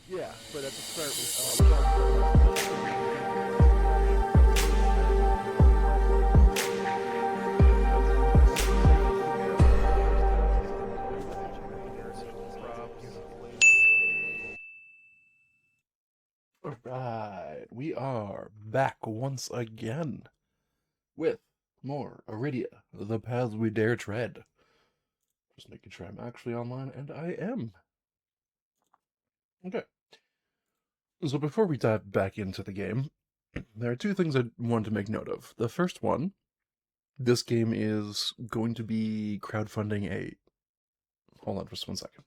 Yeah, but at the start we saw Alright, we are back once again with more Arydia, the paths we dare tread. Just making sure I'm actually online, and I am. Okay, so before we dive back into the game, there are two things I wanted to make note of. The first one, this game is going to be crowdfunding a... Hold on just one second.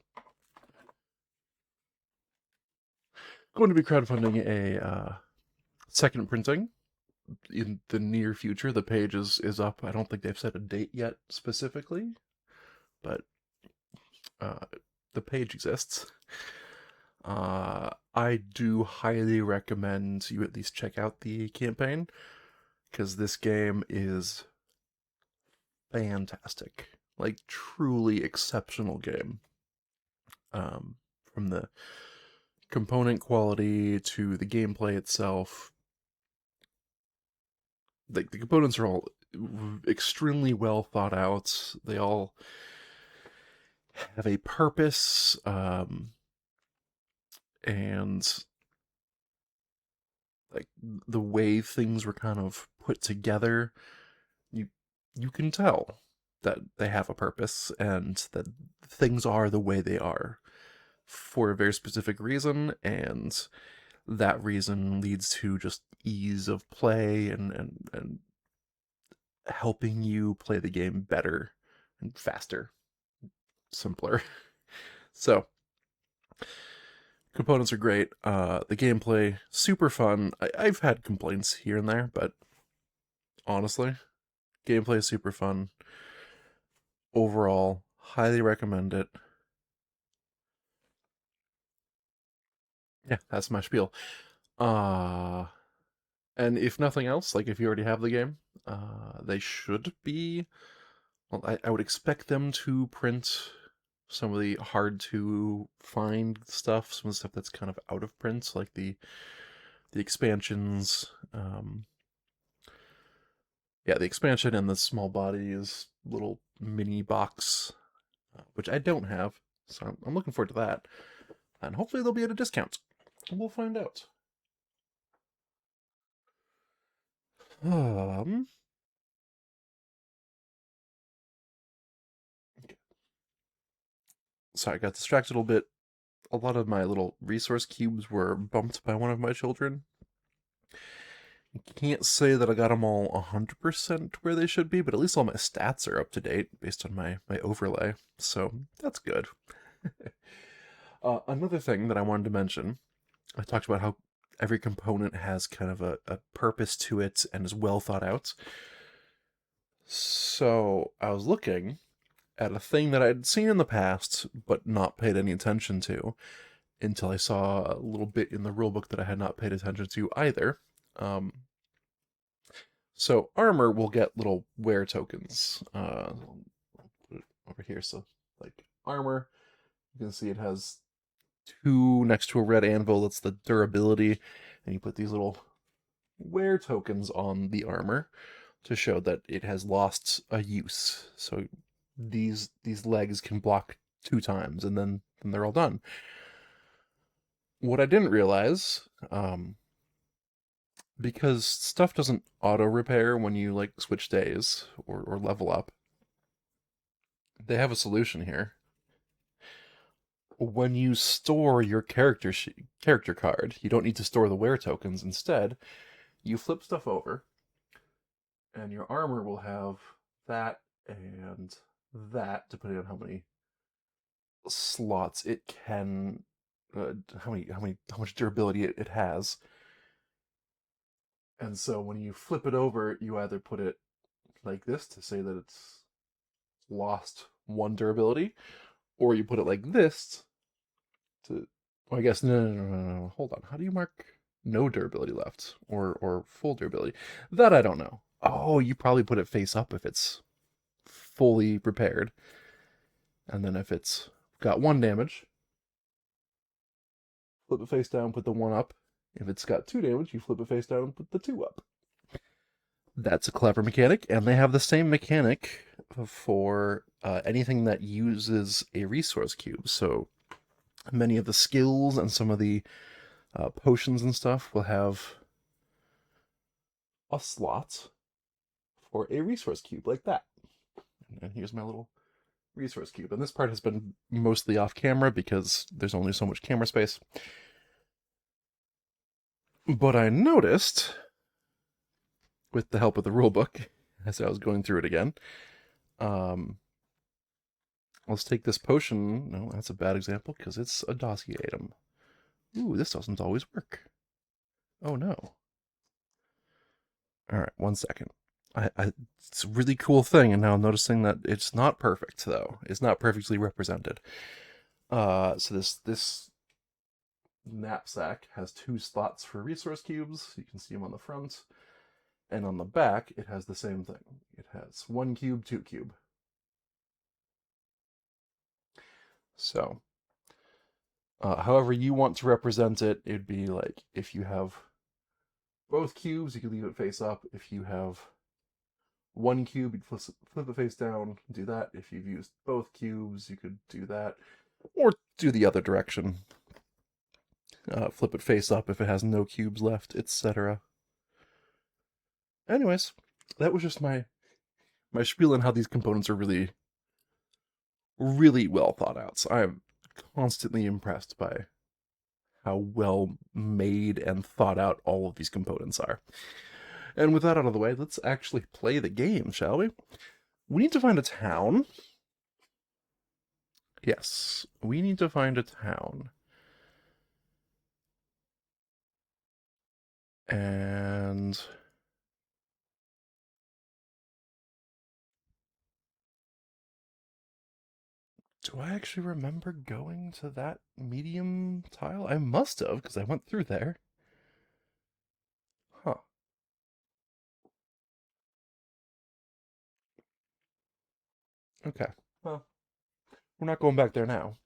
Going to be crowdfunding a second printing in the near future. The page is up. I don't think they've set a date yet specifically, but uh, the page exists. I do highly recommend you at least check out the campaign, because this game is fantastic. Like, truly exceptional game. From the component quality to the gameplay itself. Like, the components are all extremely well thought out. They all have a purpose, and like the way things were kind of put together, you you can tell that they have a purpose and that things are the way they are for a very specific reason, and that reason leads to just ease of play and helping you play the game better and faster, simpler. So components are great. The gameplay, super fun. I've had complaints here and there, but honestly, gameplay is super fun. Overall, highly recommend it. Yeah, that's my spiel. Uh, and if nothing else, like if you already have the game, they should be. Well, I would expect them to print some of the hard to find stuff, some of the stuff that's kind of out of print, like the expansions. Yeah, the expansion and the small bodies little mini box, which I don't have, so I'm looking forward to that. And hopefully they'll be at a discount. We'll find out. Um, Sorry, I got distracted a little bit. A lot of my little resource cubes were bumped by one of my children. Can't say that I got them all 100% where they should be, but at least all my stats are up to date based on my overlay, so that's good. Another thing that I wanted to mention, I talked about how every component has kind of a purpose to it and is well thought out. So I was looking at a thing that I'd seen in the past, but not paid any attention to until I saw a little bit in the rulebook that I had not paid attention to either. Um, so armor will get little wear tokens. I'll put it over here. So like armor, you can see it has two next to a red anvil. That's the durability, and you put these little wear tokens on the armor to show that it has lost a use. So these legs can block 2 times, and then they're all done. What I didn't realize, because stuff doesn't auto repair when you like switch days or level up, they have a solution here. When you store your character card, you don't need to store the wear tokens. Instead, you flip stuff over, and your armor will have that and that, depending on how many slots it can, how much durability it has. And so when you flip it over, you either put it like this to say that it's lost 1 durability, or you put it like this to. Well, I guess no. Hold on. How do you mark no durability left or full durability? That I don't know. Oh, you probably put it face up if it's fully repaired, and then if it's got 1 damage, flip it face down, put the 1 up. If it's got 2 damage, you flip it face down and put the 2 up. That's a clever mechanic, and they have the same mechanic for anything that uses a resource cube. So many of the skills and some of the potions and stuff will have a slot for a resource cube like that. And here's my little resource cube. And this part has been mostly off camera because there's only so much camera space. But I noticed, with the help of the rulebook, as I was going through it again, let's take this potion. No, that's a bad example because it's a dossier item. Ooh, this doesn't always work. Oh no. All right, 1 second. It's a really cool thing, and now I'm noticing that it's not perfect, though. It's not perfectly represented. So this knapsack has 2 slots for resource cubes. You can see them on the front. And on the back, it has the same thing. It has 1 cube, 2 cube. So, however you want to represent it, it'd be like if you have both cubes, you could leave it face up. If you have 1 cube, you'd flip it face down, do that. If you've used both cubes, you could do that. Or do the other direction. Flip it face up if it has no cubes left, etc. Anyways, that was just my spiel on how these components are really, really well thought out. So I'm constantly impressed by how well made and thought out all of these components are. And with that out of the way, let's actually play the game, shall we? We need to find a town. Yes, we need to find a town. And do I actually remember going to that medium tile? I must have, because I went through there. Huh. Okay. Well, we're not going back there now.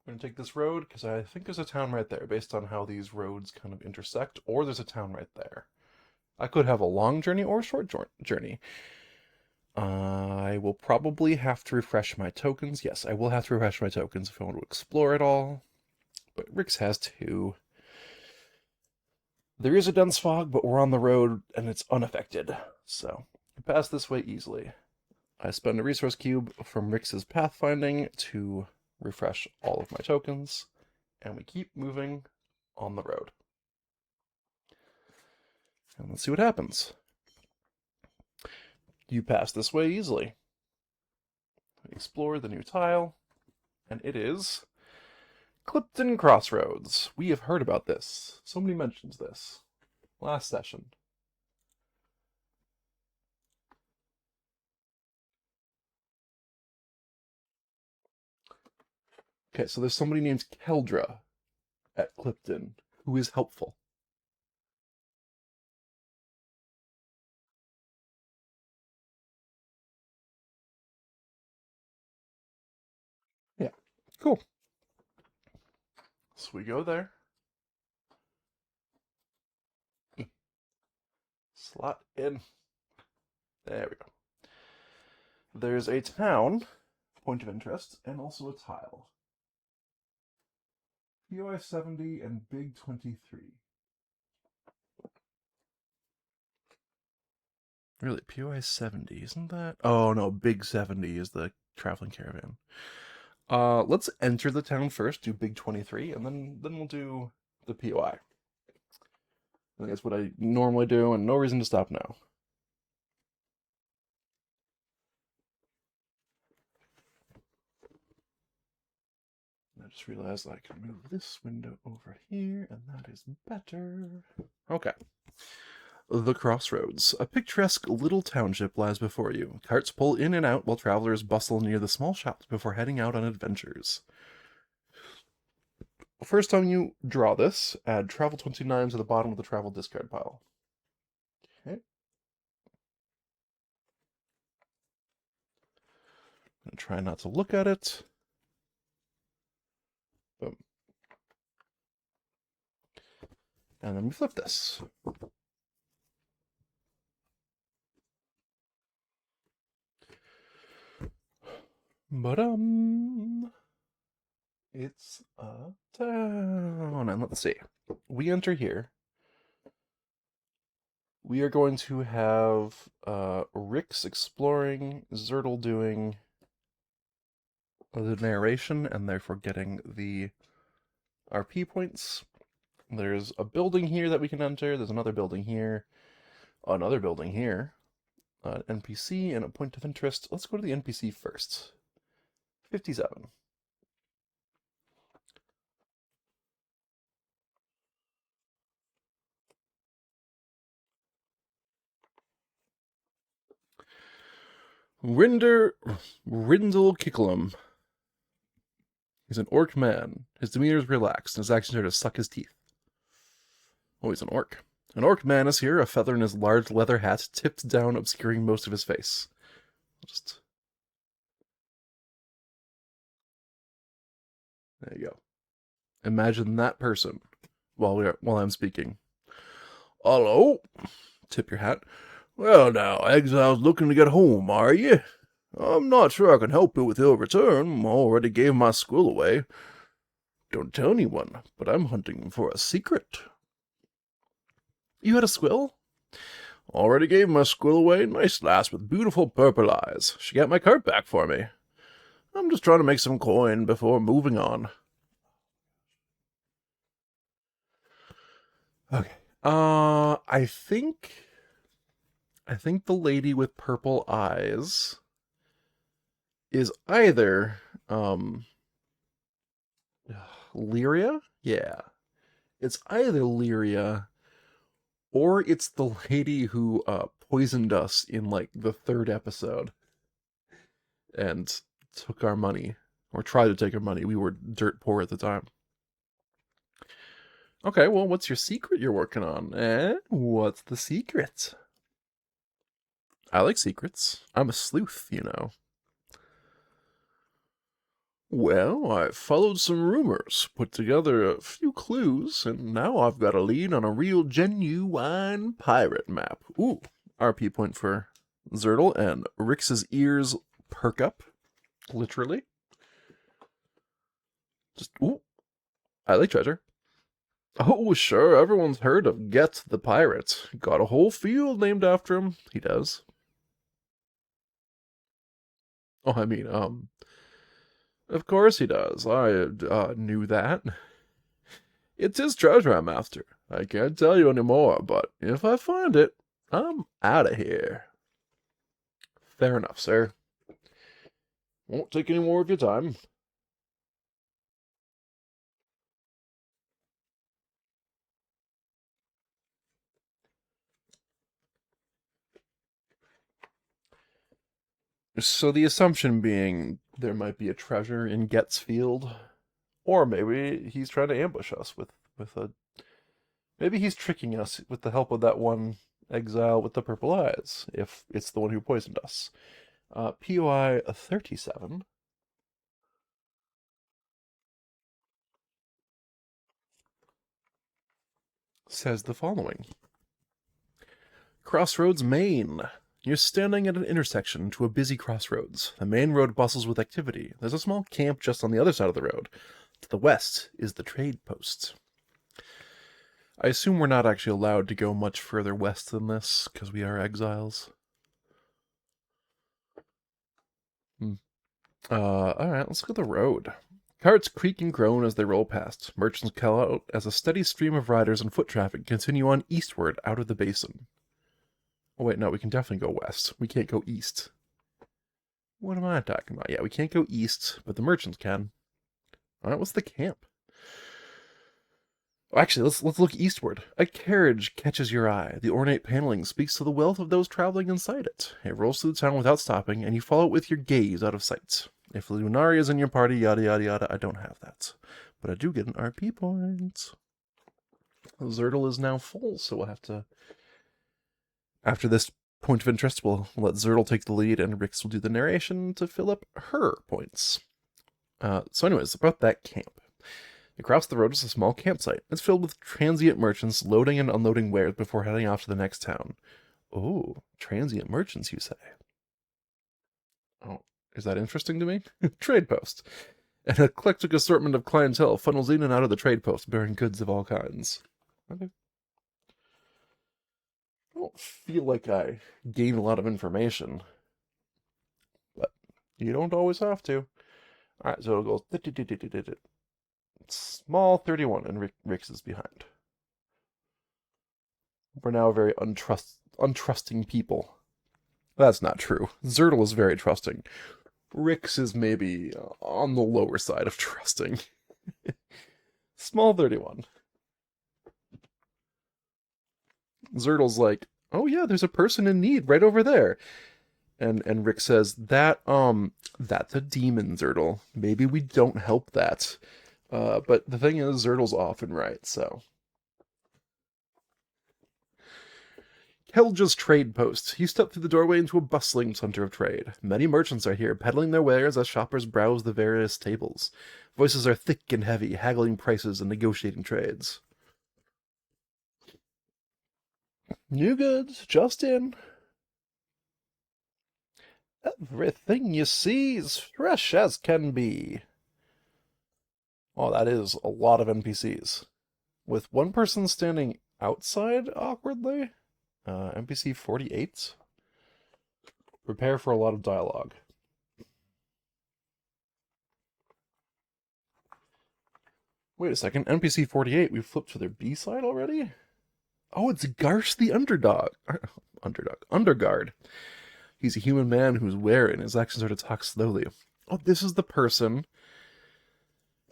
We're going to take this road, because I think there's a town right there, based on how these roads kind of intersect, or there's a town right there. I could have a long journey or a short journey. I will probably have to refresh my tokens. Yes, I will have to refresh my tokens if I want to explore it all. But Rix has 2. There is a dense fog, but we're on the road and it's unaffected. So, I pass this way easily. I spend a resource cube from Rix's pathfinding to refresh all of my tokens, and we keep moving on the road. And let's see what happens. You pass this way easily. Explore the new tile, and it is Clipton Crossroads. We have heard about this. Somebody mentions this last session. Okay, so there's somebody named Keldra at Clipton who is helpful. Yeah, cool. So we go there. Slot in. There we go. There's a town, point of interest, and also a tile. POI 70 and Big 23. Really, POI 70, isn't that? Oh no, Big 70 is the traveling caravan. Let's enter the town first, do Big 23, and then we'll do the POI. I think that's what I normally do, and no reason to stop now. I just realized I can move this window over here, and that is better. Okay. The Crossroads. A picturesque little township lies before you. Carts pull in and out while travelers bustle near the small shops before heading out on adventures. First time you draw this, add travel 29 to the bottom of the travel discard pile. Okay. I'm gonna try not to look at it. Boom. And then we flip this. But it's a town. And let's see. We enter here. We are going to have Rix exploring, Zertle doing the narration, and therefore getting the RP points. There's a building here that we can enter. There's another building here. Another building here. An NPC and a point of interest. Let's go to the NPC first. 57. Rindle Kicklum. He's an orc man. His demeanor is relaxed, and his actions are to suck his teeth. Oh, he's an orc. An orc man is here, a feather in his large leather hat tipped down, obscuring most of his face. Just... There you go. Imagine that person while I'm speaking. Hello? Tip your hat. Well now, exile's looking to get home, are you? I'm not sure I can help you with your return. Already gave my squill away. Don't tell anyone, but I'm hunting for a secret. You had a squill? Already gave my squill away. Nice lass with beautiful purple eyes. She got my cart back for me. I'm just trying to make some coin before moving on. Okay. I think the lady with purple eyes is either Lyria? Yeah. It's either Lyria or it's the lady who poisoned us in like the 3rd episode and took our money, or tried to take our money. We were dirt poor at the time. Okay, well, what's your secret you're working on? What's the secret? I like secrets. I'm a sleuth, you know. Well, I followed some rumors, put together a few clues, and now I've got a lead on a real genuine pirate map. Ooh, RP point for Zertle, and Rix's ears perk up, literally. Just, ooh, I like treasure. Oh, sure, everyone's heard of Get the Pirate. Got a whole field named after him. He does. Oh, I mean, of course he does. I knew that. It's his treasure I'm after. I can't tell you anymore, but if I find it, I'm out of here. Fair enough, sir. Won't take any more of your time. So the assumption being there might be a treasure in Get's field, or maybe he's trying to ambush us with a... Maybe he's tricking us with the help of that one exile with the purple eyes, if it's the one who poisoned us. POI 37 says the following. Crossroads, Maine. You're standing at an intersection to a busy crossroads. The main road bustles with activity. There's a small camp just on the other side of the road. To the west is the trade post. I assume we're not actually allowed to go much further west than this, because we are exiles. Alright, let's look at the road. Carts creak and groan as they roll past. Merchants call out as a steady stream of riders and foot traffic continue on eastward out of the basin. Oh wait, no, we can definitely go west. We can't go east. What am I talking about? Yeah, we can't go east, but the merchants can. Alright, what's the camp? Oh, actually, let's look eastward. A carriage catches your eye. The ornate paneling speaks to the wealth of those traveling inside it. It rolls through the town without stopping, and you follow it with your gaze out of sight. If Lunari is in your party, yada yada yada, I don't have that. But I do get an RP point. Zertle is now full, so we'll have to... After this point of interest, we'll let Zertle take the lead, and Rix will do the narration to fill up her points. So anyways, about that camp. Across the road is a small campsite. It's filled with transient merchants loading and unloading wares before heading off to the next town. Oh, transient merchants, you say? Oh, is that interesting to me? Trade post. An eclectic assortment of clientele funnels in and out of the trade post, bearing goods of all kinds. Okay. I don't feel like I gain a lot of information, but you don't always have to. Alright, so it goes small 31, and Rix is behind. We're now a very untrusting people. That's not true. Zertle is very trusting. Rix is maybe on the lower side of trusting. Small 31. Zertle's like, oh yeah, there's a person in need right over there. And Rick says, that's a demon, Zertle. Maybe we don't help that. But the thing is, Zertle's often right, so. Helge's trade post. You step through the doorway into a bustling center of trade. Many merchants are here, peddling their wares as shoppers browse the various tables. Voices are thick and heavy, haggling prices and negotiating trades. New goods, just in. Everything you see is fresh as can be. Oh, that is a lot of NPCs. With one person standing outside awkwardly. NPC 48. Prepare for a lot of dialogue. Wait a second, NPC 48, we've flipped to their B side already? Oh, it's Garsh the Underguard. He's a human man who's wary and his actions are to talk slowly. Oh, this is the person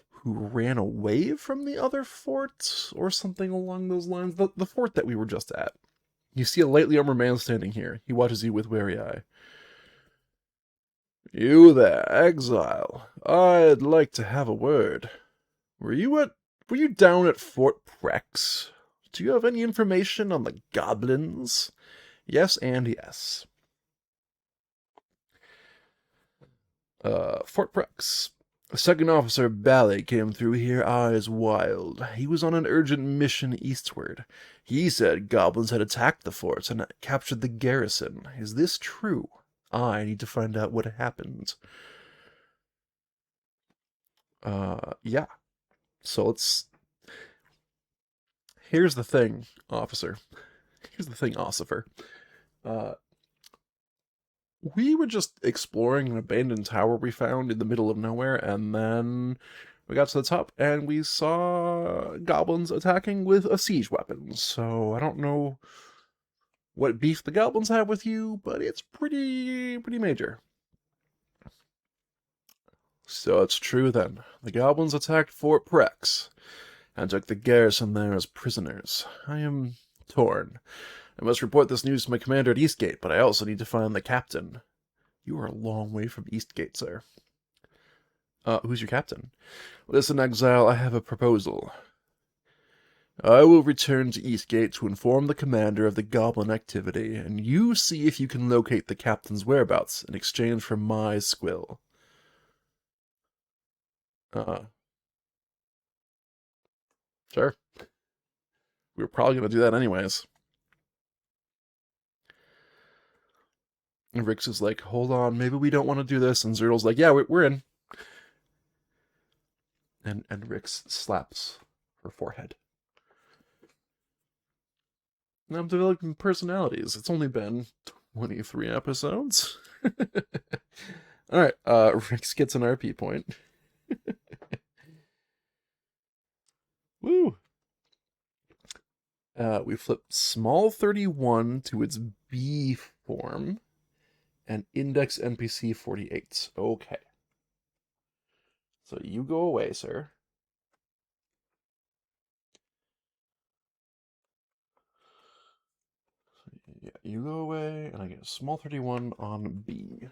who ran away from the other fort, or something along those lines. The fort that we were just at. You see a lightly armored man standing here. He watches you with wary eye. You there, exile. I'd like to have a word. Were you down at Fort Prex? Do you have any information on the goblins? Yes and yes. Fort Prex. Second Officer Bally came through here, eyes wild. He was on an urgent mission eastward. He said goblins had attacked the fort and captured the garrison. Is this true? I need to find out what happened. Yeah. So here's the thing, officer. Here's the thing, Ossifer. We were just exploring an abandoned tower we found in the middle of nowhere, and then we got to the top and we saw goblins attacking with a siege weapon. So I don't know what beef the goblins have with you, but it's pretty major. So it's true then. The goblins attacked Fort Prex and took the garrison there as prisoners. I am torn. I must report this news to my commander at Eastgate, but I also need to find the captain. You are a long way from Eastgate, sir. Who's your captain? Listen, exile, I have a proposal. I will return to Eastgate to inform the commander of the goblin activity, and you see if you can locate the captain's whereabouts in exchange for my squill. Sure. We were probably going to do that anyways. And Rix is like, hold on, maybe we don't want to do this. And Zertle's like, yeah, we're in. And Rix slaps her forehead. And I'm developing personalities. It's only been 23 episodes. Alright, Rix gets an RP point. Woo! We flip small 31 to its B form. And index NPC 48. Okay. So you go away, sir. Yeah, you go away, and I get a small 31 on B.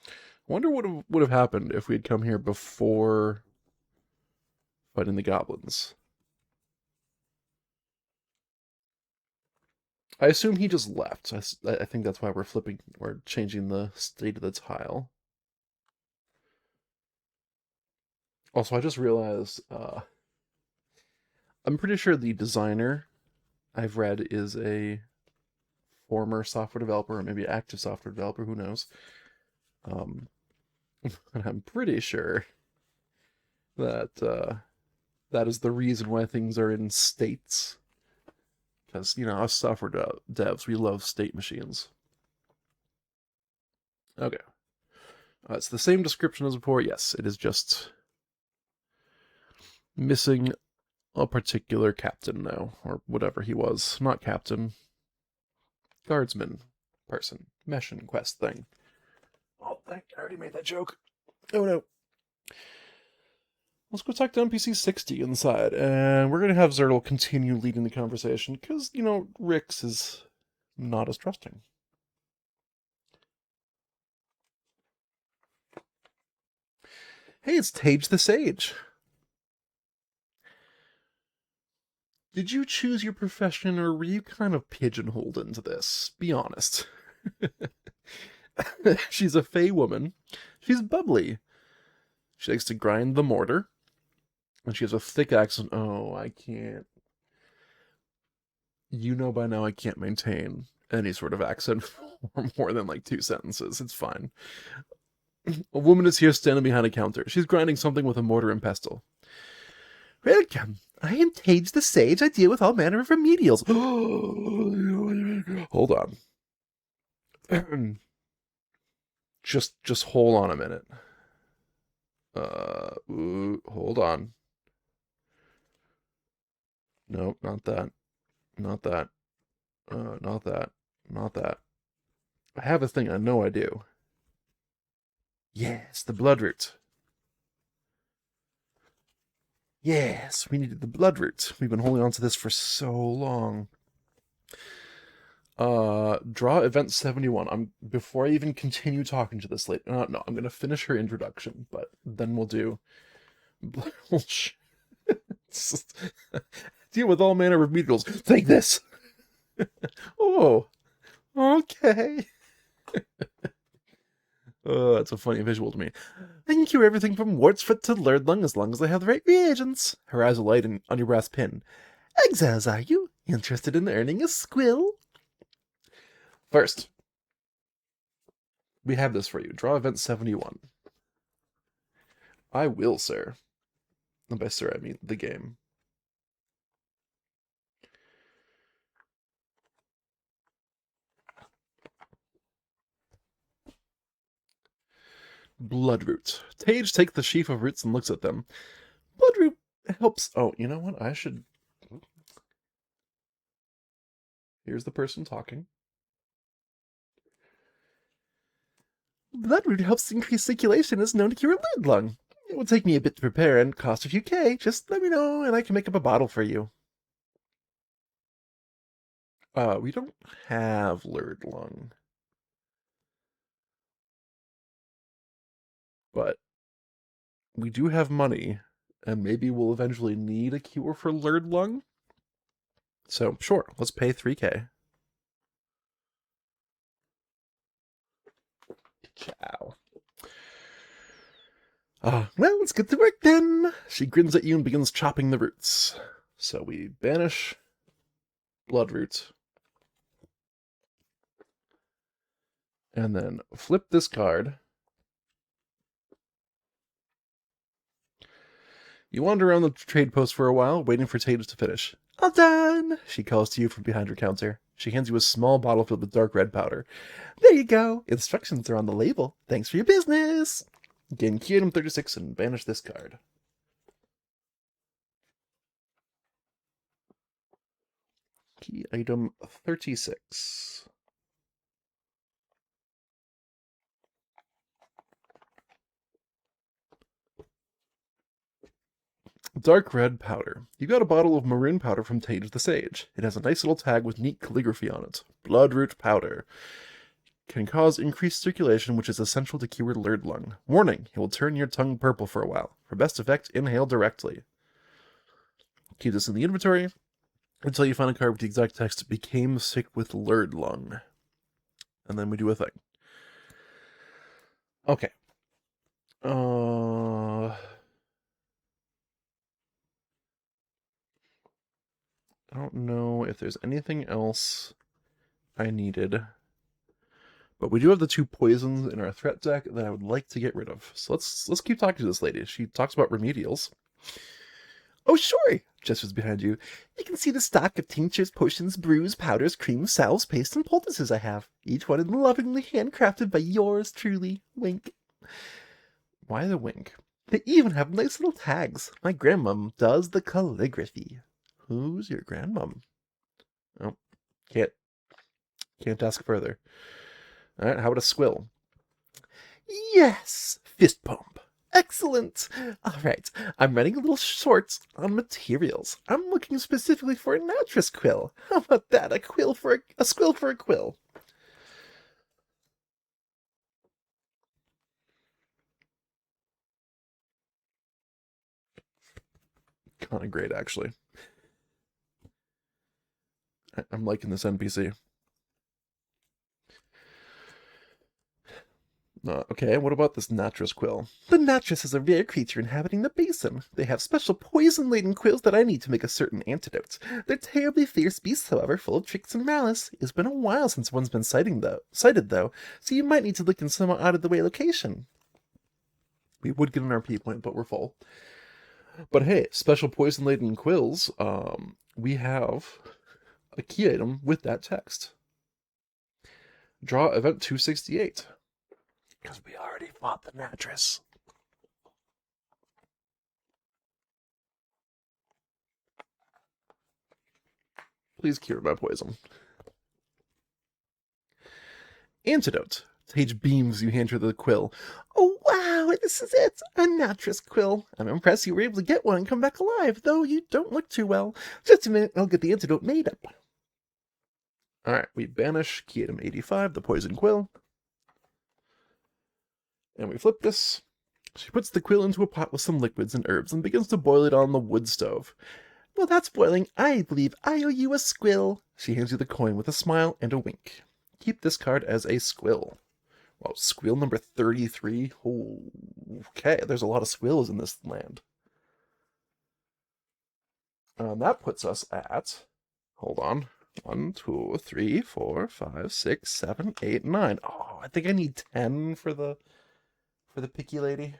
I wonder what would have happened if we had come here before fighting the goblins. I assume he just left. I think that's why we're changing the state of the tile. Also, I just realized, I'm pretty sure the designer I've read is a former software developer, or maybe active software developer, who knows. Um, and I'm pretty sure that that is the reason why things are in states. Because, us software devs, we love state machines. Okay. It's the same description as before. Yes, it is just missing a particular captain now, or whatever he was. Not captain. Guardsman person. Mission quest thing. Oh, I already made that joke. Oh no. Let's go talk to NPC 60 inside, and we're going to have Zertle continue leading the conversation, because, Rix is not as trusting. Hey, it's Tage the Sage. Did you choose your profession, or were you kind of pigeonholed into this? Be honest. She's a fey woman. She's bubbly. She likes to grind the mortar. And she has a thick accent. Oh, I can't. By now I can't maintain any sort of accent for more than like 2 sentences. It's fine. A woman is here standing behind a counter. She's grinding something with a mortar and pestle. Welcome. I am Tage the Sage. I deal with all manner of remedials. Hold on. just hold on a minute. Hold on. Nope, not that. Not that. Not that. Not that. I have a thing. I know I do. Yes, the bloodroot. Yes, we needed the bloodroot. We've been holding on to this for so long. Draw event 71. Before I even continue talking to this lady. No, I'm gonna finish her introduction, but then we'll do. Deal with all manner of remedials. Take this. Oh, okay. Oh, that's a funny visual to me. I can cure everything from wart's foot to lurdlung as long as I have the right reagents. Her eyes are light on your brass pin. Exiles, are you? Interested in earning a squill? First, we have this for you. Draw event 71. I will, sir. And by sir, I mean the game. Bloodroot. Tage takes the sheaf of roots and looks at them. Bloodroot helps. Oh, you know what? I should. Here's the person talking. Bloodroot helps increase circulation, is known to cure lead lung. It will take me a bit to prepare and cost a few K. Just let me know and I can make up a bottle for you. We don't have lurd lung. But we do have money, and maybe we'll eventually need a cure for lurd lung. So, sure, let's pay 3K. Ciao. Well, let's get to work then. She grins at you and begins chopping the roots. So we banish bloodroot. And then flip this card. You wander around the trade post for a while, waiting for Tage to finish. All done, she calls to you from behind her counter. She hands you a small bottle filled with dark red powder. There you go. Instructions are on the label. Thanks for your business. Gain key item 36 and banish this card. Key item 36. Dark red powder. You got a bottle of maroon powder from Tage the Sage. It has a nice little tag with neat calligraphy on it. Bloodroot powder. Can cause increased circulation, which is essential to cure lurd lung. Warning, it will turn your tongue purple for a while. For best effect, inhale directly. Keep this in the inventory. Until you find a card with the exact text, became sick with lured lung. And then we do a thing. Okay. I don't know if there's anything else I needed. But we do have the 2 poisons in our threat deck that I would like to get rid of. So let's keep talking to this lady. She talks about remedials. Oh, sure, gestures behind you. You can see the stock of tinctures, potions, brews, powders, creams, salves, pastes, and poultices I have. Each one is lovingly handcrafted by yours truly, Wink. Why the wink? They even have nice little tags. My grandmom does the calligraphy. Who's your grandmom? Oh, can't ask further. All right, how about a squill? Yes! Fist pump. Excellent! Alright, I'm running a little short on materials. I'm looking specifically for a mattress quill. How about that? A squill for a quill. Kind of great, actually. I'm liking this NPC. Okay, what about this Natris quill? The natris is a rare creature inhabiting the basin. They have special poison-laden quills that I need to make a certain antidote. They're terribly fierce beasts, however, full of tricks and malice. It's been a while since one's been sighted, though, so you might need to look in some out-of-the-way location. We would get an RP point, but we're full. But hey, special poison-laden quills, we have a key item with that text. Draw event 268. Because we already fought the Natris. Please cure my poison. Antidote. Sage beams, you hand her the quill. Oh, wow, this is it! A natris quill. I'm impressed you were able to get one and come back alive, though you don't look too well. Just a minute, I'll get the antidote made up. Alright, we banish key item 85, the poison quill. And we flip this. She puts the quill into a pot with some liquids and herbs and begins to boil it on the wood stove. Well, that's boiling. I believe I owe you a squill. She hands you the coin with a smile and a wink. Keep this card as a squill. Wow, squill number 33? Oh, okay, there's a lot of squills in this land. That puts us at, hold on, 1, 2, 3, 4, 5, 6, 7, 8, 9. Oh, I think I need 10 for the picky lady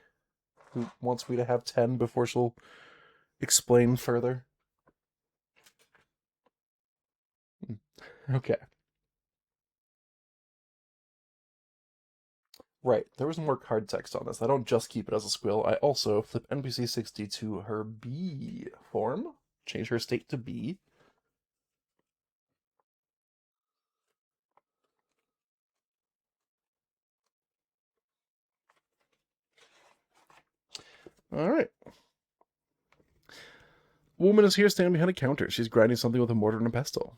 who wants me to have 10 before she'll explain further. Okay. Right, there was more card text on this. I don't just keep it as a squill. I also flip NPC 60 to her B form, change her state to B. All right. Woman is here standing behind a counter. She's grinding something with a mortar and a pestle.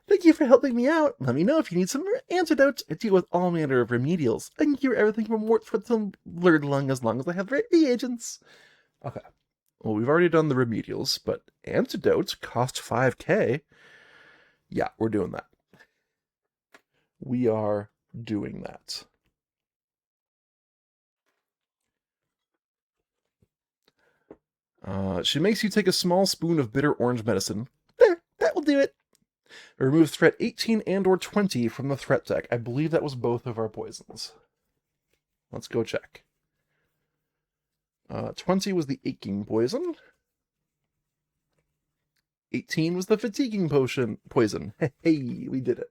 Thank you for helping me out. Let me know if you need some antidotes. I deal with all manner of remedials. I can cure everything from warts to lured lung as long as I have reagents. Okay. Well, we've already done the remedials, but antidotes cost 5k. Yeah, we're doing that. We are doing that. She makes you take a small spoon of bitter orange medicine. There, that will do it. Remove threat 18 and or 20 from the threat deck. I believe that was both of our poisons. Let's go check. 20 was the aching poison. 18 was the fatiguing poison. Hey, we did it.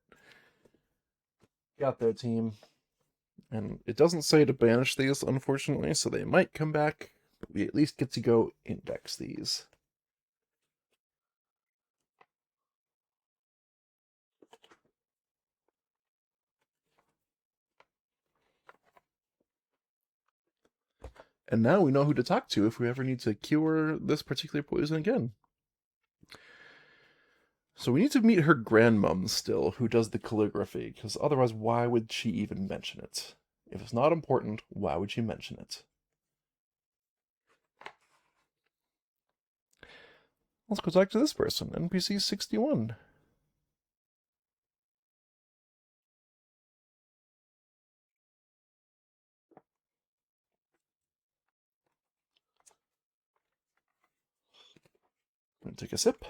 Got there, team. And it doesn't say to banish these, unfortunately, so they might come back, but we at least get to go index these. And now we know who to talk to if we ever need to cure this particular poison again. So we need to meet her grandmom still, who does the calligraphy, because otherwise why would she even mention it? If it's not important, why would she mention it? Let's go talk to this person, NPC 61. I'm gonna take a sip.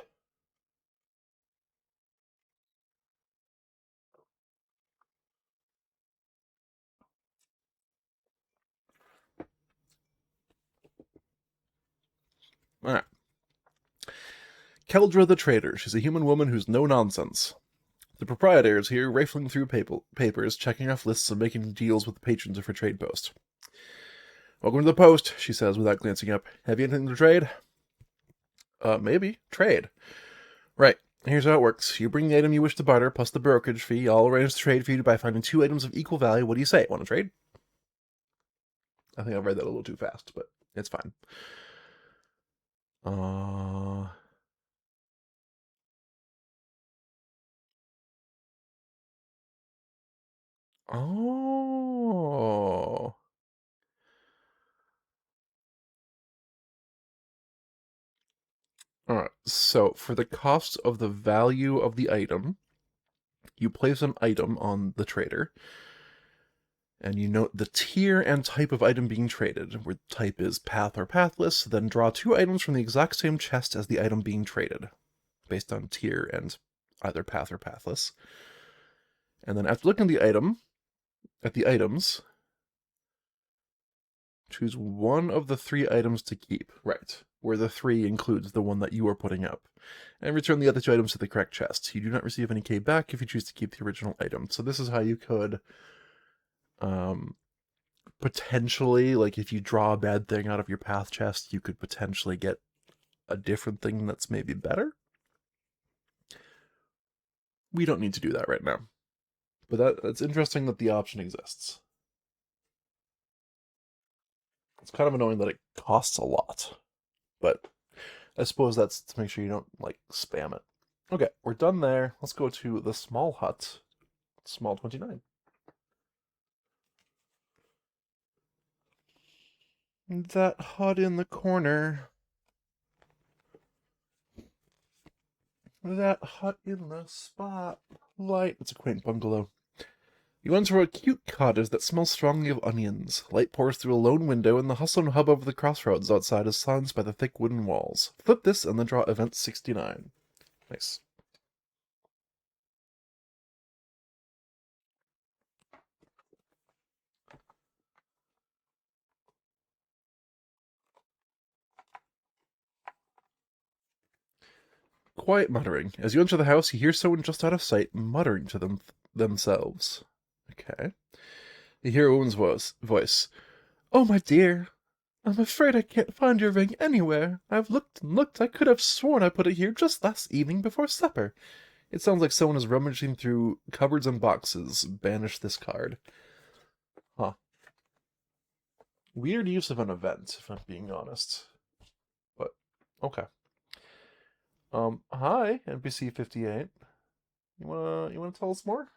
Alright. Keldra the Trader. She's a human woman who's no nonsense. The proprietor is here, rifling through papers, checking off lists, and making deals with the patrons of her trade post. Welcome to the post, she says without glancing up. Have you anything to trade? Maybe. Trade. Right. Here's how it works. You bring the item you wish to barter, plus the brokerage fee. I'll arrange the trade for you by finding 2 items of equal value. What do you say? Want to trade? I think I read that a little too fast, but it's fine. Oh. Alright, so for the cost of the value of the item, you place an item on the trader, and you note the tier and type of item being traded, where type is path or pathless, then draw 2 items from the exact same chest as the item being traded, based on tier and either path or pathless. And then after looking at the items, choose one of the 3 items to keep. Right, where the 3 includes the one that you are putting up. And return the other 2 items to the correct chest. You do not receive any K back if you choose to keep the original item. So this is how you could potentially, like if you draw a bad thing out of your path chest, you could potentially get a different thing that's maybe better. We don't need to do that right now. But that's interesting that the option exists. It's kind of annoying that it costs a lot, but I suppose that's to make sure you don't, like, spam it. Okay, we're done there. Let's go to the small hut, small 29. That hut in the corner. That hut in the spotlight. It's a quaint bungalow. You enter a cute cottage that smells strongly of onions. Light pours through a lone window, and the hustle and hubbub of the crossroads outside is silenced by the thick wooden walls. Flip this and then draw event 69. Nice. Quiet muttering. As you enter the house, you hear someone just out of sight muttering to themselves. Okay. You hear a woman's voice. Oh, my dear. I'm afraid I can't find your ring anywhere. I've looked and looked. I could have sworn I put it here just last evening before supper. It sounds like someone is rummaging through cupboards and boxes. Banish this card. Huh. Weird use of an event, if I'm being honest. But, okay. Hi, NPC 58. You wanna tell us more?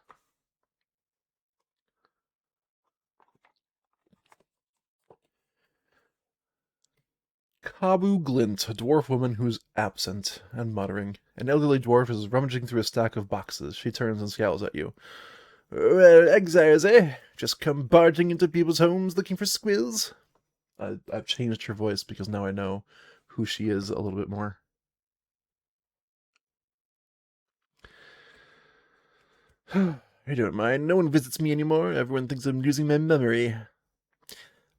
Kabu Glint, a dwarf woman who's absent and muttering. An elderly dwarf is rummaging through a stack of boxes. She turns and scowls at you. Well, exiles, eh? Just come barging into people's homes looking for squills? I've changed her voice because now I know who she is a little bit more. I don't mind. No one visits me anymore. Everyone thinks I'm losing my memory.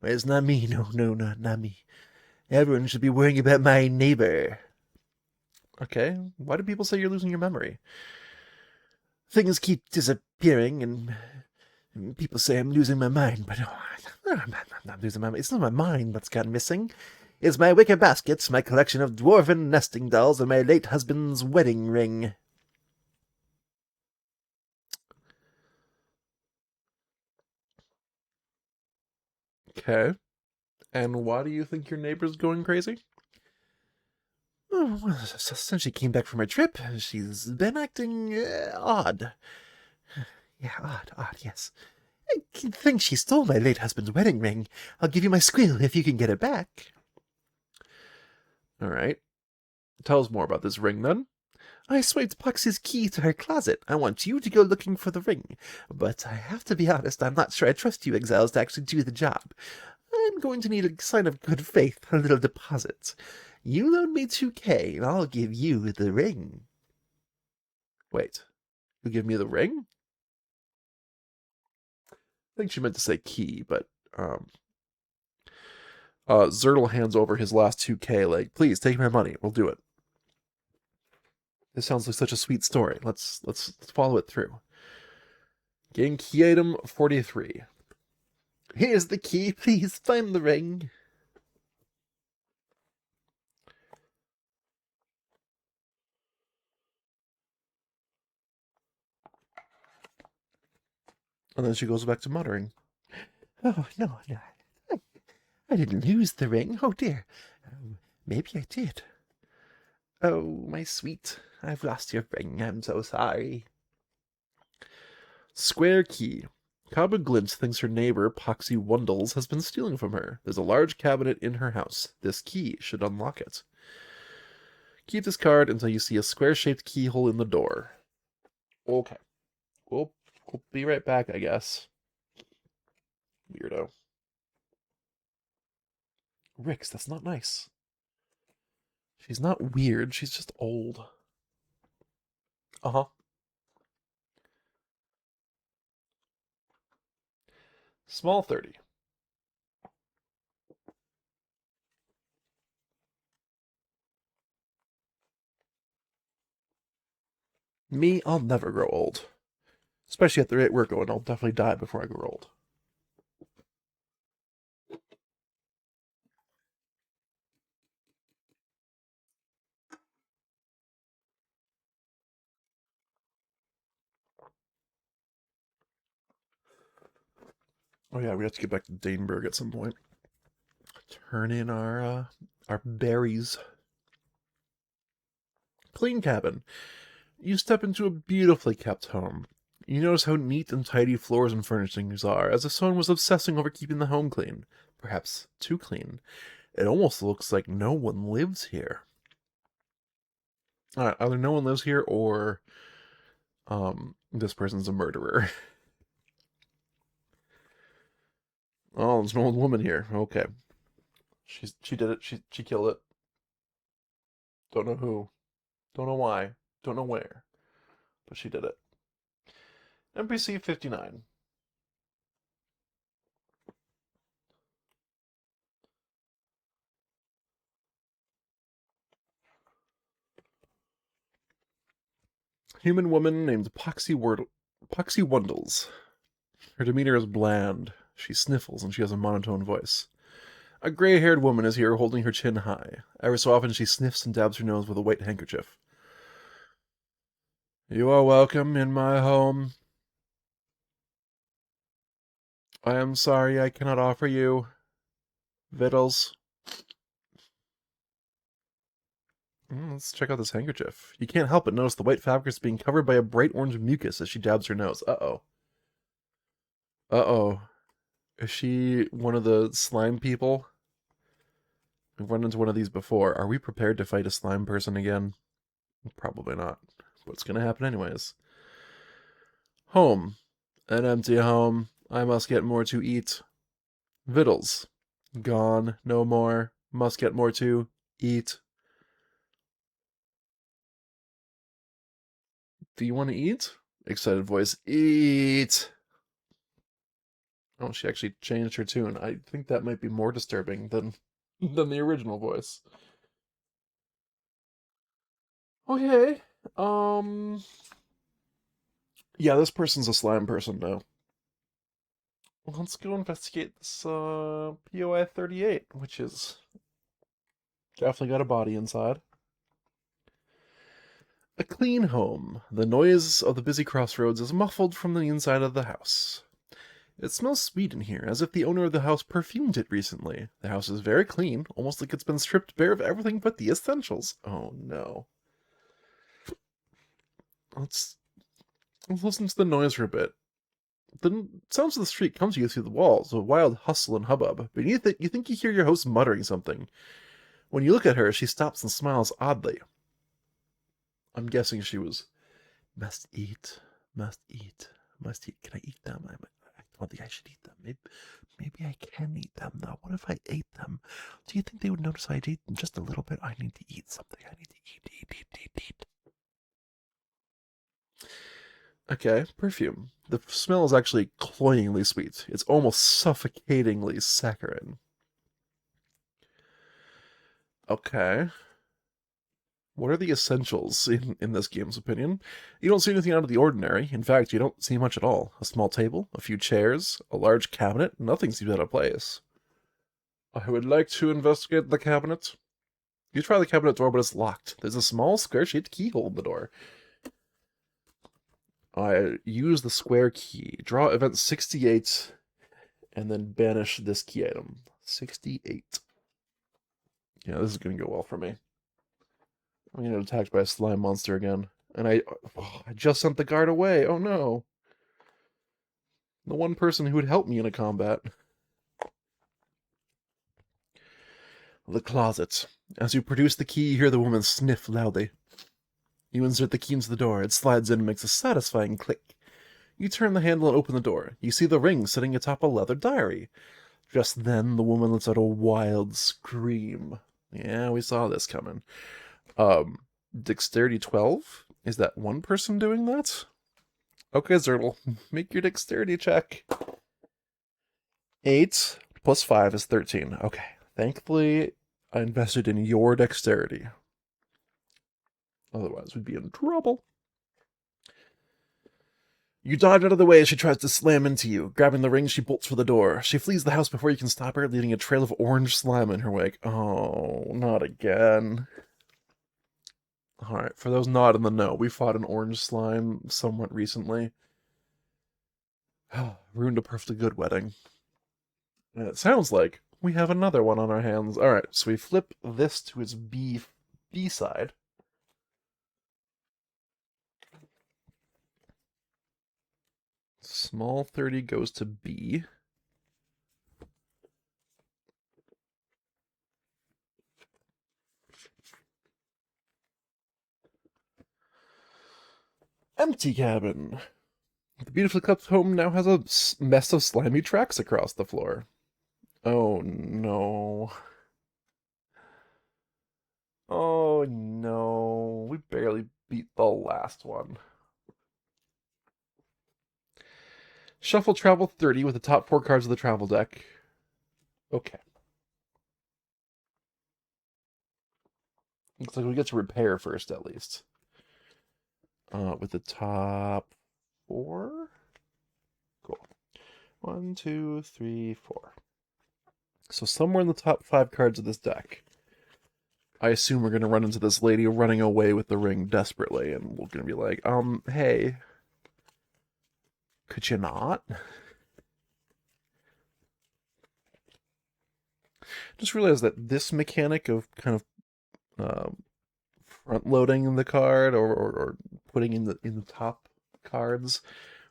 Well, it's not me. No, not me. Everyone should be worrying about my neighbor. Okay, why do people say you're losing your memory? Things keep disappearing, and people say I'm losing my mind, but I'm not losing my mind. It's not my mind that's gone missing. It's my wicker basket, my collection of dwarven nesting dolls, and my late husband's wedding ring. Okay. And why do you think your neighbor's going crazy? Oh, well, since she came back from her trip, she's been acting odd. Yeah, odd, yes. I think she stole my late husband's wedding ring. I'll give you my squill if you can get it back. All right. Tell us more about this ring, then. I swiped Pux's key to her closet. I want you to go looking for the ring. But I have to be honest, I'm not sure I trust you exiles to actually do the job. I'm going to need a sign of good faith, a little deposit. You loan me 2K, and I'll give you the ring. Wait, you give me the ring? I think she meant to say key, but Zertle hands over his last 2K, like, please take my money. We'll do it. This sounds like such a sweet story. Let's follow it through. Gain key item 43. Here's the key. Please find the ring. And then she goes back to muttering. Oh, no. I didn't lose the ring. Oh, dear. Maybe I did. Oh, my sweet. I've lost your ring. I'm so sorry. Square key. Kaba Glint thinks her neighbor, Poxy Wundles, has been stealing from her. There's a large cabinet in her house. This key should unlock it. Keep this card until you see a square-shaped keyhole in the door. Okay. We'll be right back, I guess. Weirdo. Rix, that's not nice. She's not weird, she's just old. Uh-huh. Small 30. Me, I'll never grow old. Especially at the rate we're going, I'll definitely die before I grow old. Oh yeah, we have to get back to Daneberg at some point. Turn in our berries. Clean cabin. You step into a beautifully kept home. You notice how neat and tidy floors and furnishings are, as if someone was obsessing over keeping the home clean. Perhaps too clean. It almost looks like no one lives here. Alright, either no one lives here or this person's a murderer. Oh, there's an old woman here. Okay. She did it. She killed it. Don't know who. Don't know why. Don't know where. But she did it. NPC 59. Human woman named Poxy Wundles. Her demeanor is bland. She sniffles and she has a monotone voice. A gray-haired woman is here holding her chin high. Every so often she sniffs and dabs her nose with a white handkerchief. You are welcome in my home. I am sorry I cannot offer you victuals. Let's check out this handkerchief. You can't help but notice the white fabric is being covered by a bright orange mucus as she dabs her nose. Uh-oh. Uh-oh. Is she one of the slime people? We've run into one of these before. Are we prepared to fight a slime person again? Probably not. What's gonna happen anyways? Home. An empty home. I must get more to eat. Victuals. Gone. No more. Must get more to eat. Do you want to eat? Excited voice. Eat! Oh, she actually changed her tune. I think that might be more disturbing than the original voice. Okay. Yeah, this person's a slime person now. Let's go investigate this POI 38, which is definitely got a body inside. A clean home. The noise of the busy crossroads is muffled from the inside of the house. It smells sweet in here, as if the owner of the house perfumed it recently. The house is very clean, almost like it's been stripped bare of everything but the essentials. Oh no. Let's listen to the noise for a bit. The sounds of the street come to you through the walls, a wild hustle and hubbub. Beneath it, you think you hear your host muttering something. When you look at her, she stops and smiles oddly. I'm guessing she was must eat, must eat, must eat. Can I eat them? I don't think I should eat them. Maybe I can eat them though. What if I ate them? Do you think they would notice I'd eat them just a little bit? I need to eat something. I need to eat. Okay, perfume. The smell is actually cloyingly sweet. It's almost suffocatingly saccharine. Okay. What are the essentials in this game's opinion? You don't see anything out of the ordinary. In fact, you don't see much at all. A small table, a few chairs, a large cabinet. Nothing seems out of place. I would like to investigate the cabinet. You try the cabinet door, but it's locked. There's a small square-shaped keyhole in the door. I use the square key. Draw event 68, and then banish this key item. 68. Yeah, this is going to go well for me. I'm going to get attacked by a slime monster again. And I just sent the guard away. Oh no. The one person who would help me in a combat. The closet. As you produce the key, you hear the woman sniff loudly. You insert the key into the door. It slides in and makes a satisfying click. You turn the handle and open the door. You see the ring sitting atop a leather diary. Just then, the woman lets out a wild scream. Yeah, we saw this coming. Dexterity 12? Is that one person doing that? Okay, Zertle, make your dexterity check. 8 plus 5 is 13. Okay, thankfully, I invested in your dexterity. Otherwise, we'd be in trouble. You dodge out of the way as she tries to slam into you. Grabbing the ring, she bolts for the door. She flees the house before you can stop her, leaving a trail of orange slime in her wake. Oh, not again. Alright, for those not in the know, we fought an orange slime somewhat recently. Ruined a perfectly good wedding. And it sounds like we have another one on our hands. Alright, so we flip this to its B side. Small 30 goes to B. Empty cabin. The beautifully kept home now has a mess of slimy tracks across the floor. Oh no. Oh no. We barely beat the last one. Shuffle travel 30 with the top 4 cards of the travel deck. Okay. Looks like we get to repair first, at least. With the top 4? Cool. 1, 2, 3, 4. So somewhere in the top 5 cards of this deck, I assume we're going to run into this lady running away with the ring desperately, and we're going to be like, hey, could you not? Just realized that this mechanic of kind of front loading the card or putting in the top cards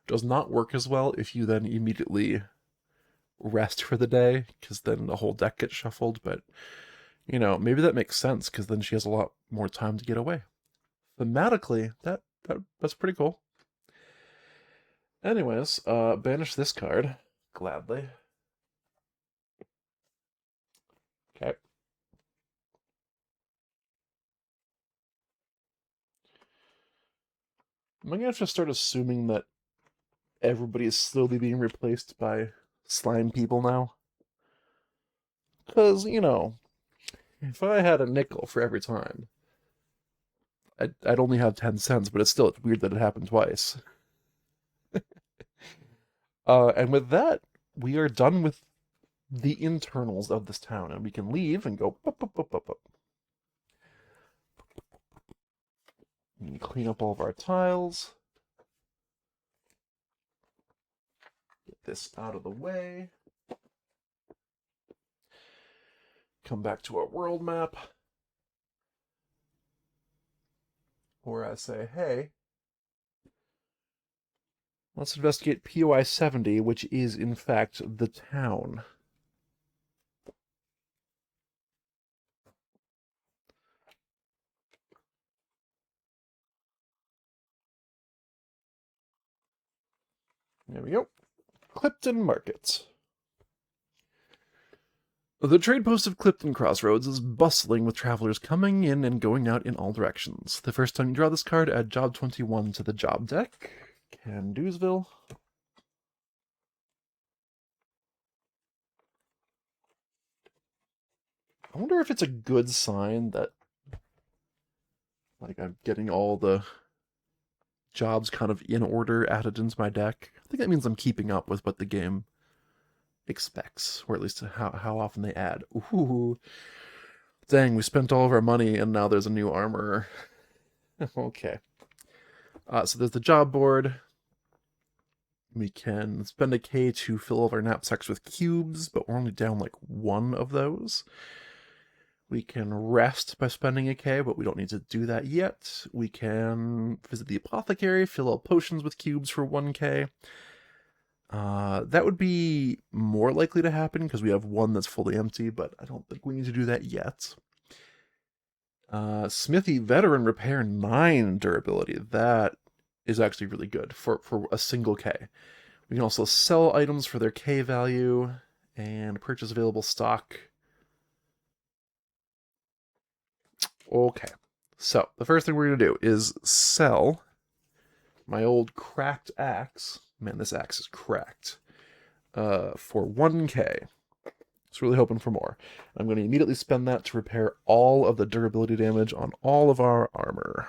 does not work as well if you then immediately rest for the day, because then the whole deck gets shuffled. But maybe that makes sense, because then she has a lot more time to get away. Thematically, that's pretty cool. Anyways, banish this card gladly. Okay. Am I gonna have to start assuming that everybody is slowly being replaced by slime people now? Because, if I had a nickel for every time, I'd only have 10 cents, but it's weird that it happened twice. And with that, we are done with the internals of this town, and we can leave and go up. And clean up all of our tiles. Get this out of the way. Come back to our world map, where I say, hey, let's investigate POI 70, which is, in fact, the town. There we go. Clifton Market. The trade post of Clifton Crossroads is bustling with travelers coming in and going out in all directions. The first time you draw this card, add Job 21 to the job deck. Can Doosville. I wonder if it's a good sign that, like, I'm getting all the jobs kind of in order added into my deck. I think that means I'm keeping up with what the game expects, or at least how often they add. Ooh, dang, we spent all of our money and now there's a new armor. Okay. So there's the job board. We can spend a K to fill all of our knapsacks with cubes, but we're only down like one of those. We can rest by spending a K, but we don't need to do that yet. We can visit the apothecary, fill out potions with cubes for 1K. That would be more likely to happen because we have one that's fully empty, but I don't think we need to do that yet. Smithy Veteran Repair 9 durability. That is actually really good for a single K. We can also sell items for their K value and purchase available stock. Okay, so the first thing we're going to do is sell my old cracked axe. Man, this axe is cracked. For 1K. It's really hoping for more. I'm going to immediately spend that to repair all of the durability damage on all of our armor.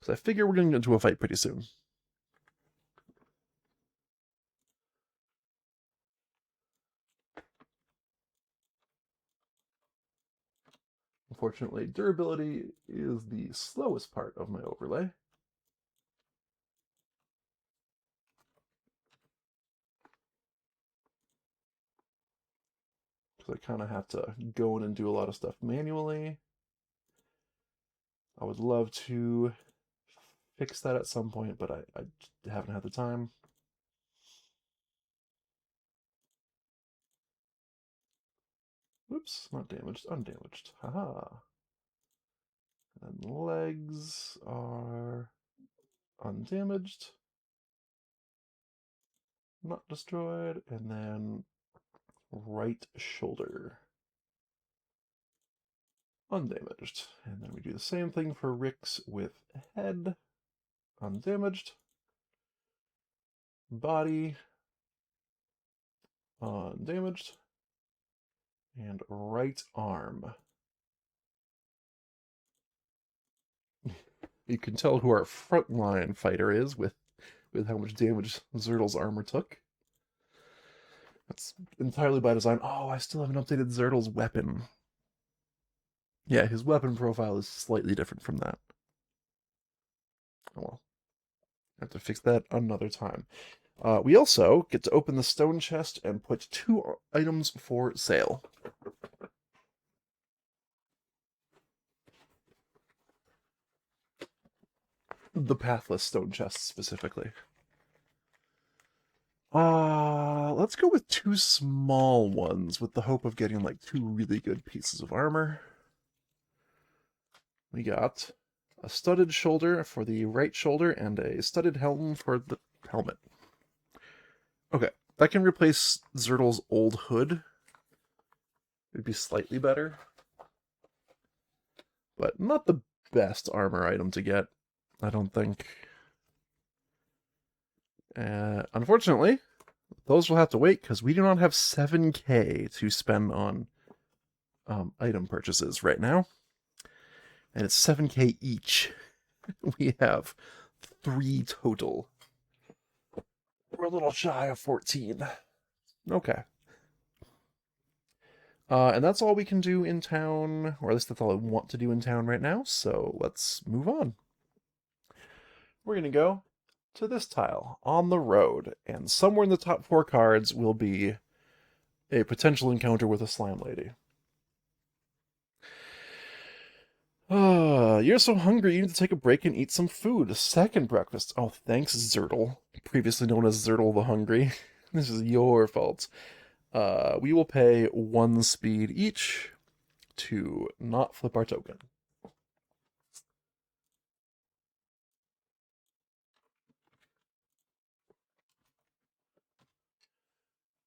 So I figure we're going to get into a fight pretty soon. Unfortunately, durability is the slowest part of my overlay. Because I kind of have to go in and do a lot of stuff manually. I would love to fix that at some point, but I haven't had the time. Whoops, not damaged, undamaged. Haha. And legs are undamaged, not destroyed, and then right shoulder undamaged. And then we do the same thing for Rick's with head undamaged, body undamaged, and right arm. You can tell who our frontline fighter is with how much damage Zertle's armor took. That's entirely by design. Oh, I still haven't updated Zertle's weapon. Yeah, his weapon profile is slightly different from that. Oh well. I have to fix that another time. We also get to open the stone chest and put 2 items for sale. The pathless stone chest specifically. Let's go with 2 small ones with the hope of getting like 2 really good pieces of armor. We got a studded shoulder for the right shoulder and a studded helm for the helmet. Okay, that can replace Zertle's old hood. It'd be slightly better, but not the best armor item to get, I don't think. Unfortunately, those will have to wait because we do not have 7K to spend on item purchases right now. And it's 7K each. We have 3 total. We're a little shy of 14. Okay. And that's all we can do in town, or at least that's all I want to do in town right now, so let's move on. We're going to go to this tile, on the road, and somewhere in the top 4 cards will be a potential encounter with a slime lady. You're so hungry you need to take a break and eat some food. Second breakfast. Oh, thanks, Zertle. Previously known as Zertle the Hungry. This is your fault. We will pay 1 speed each to not flip our token.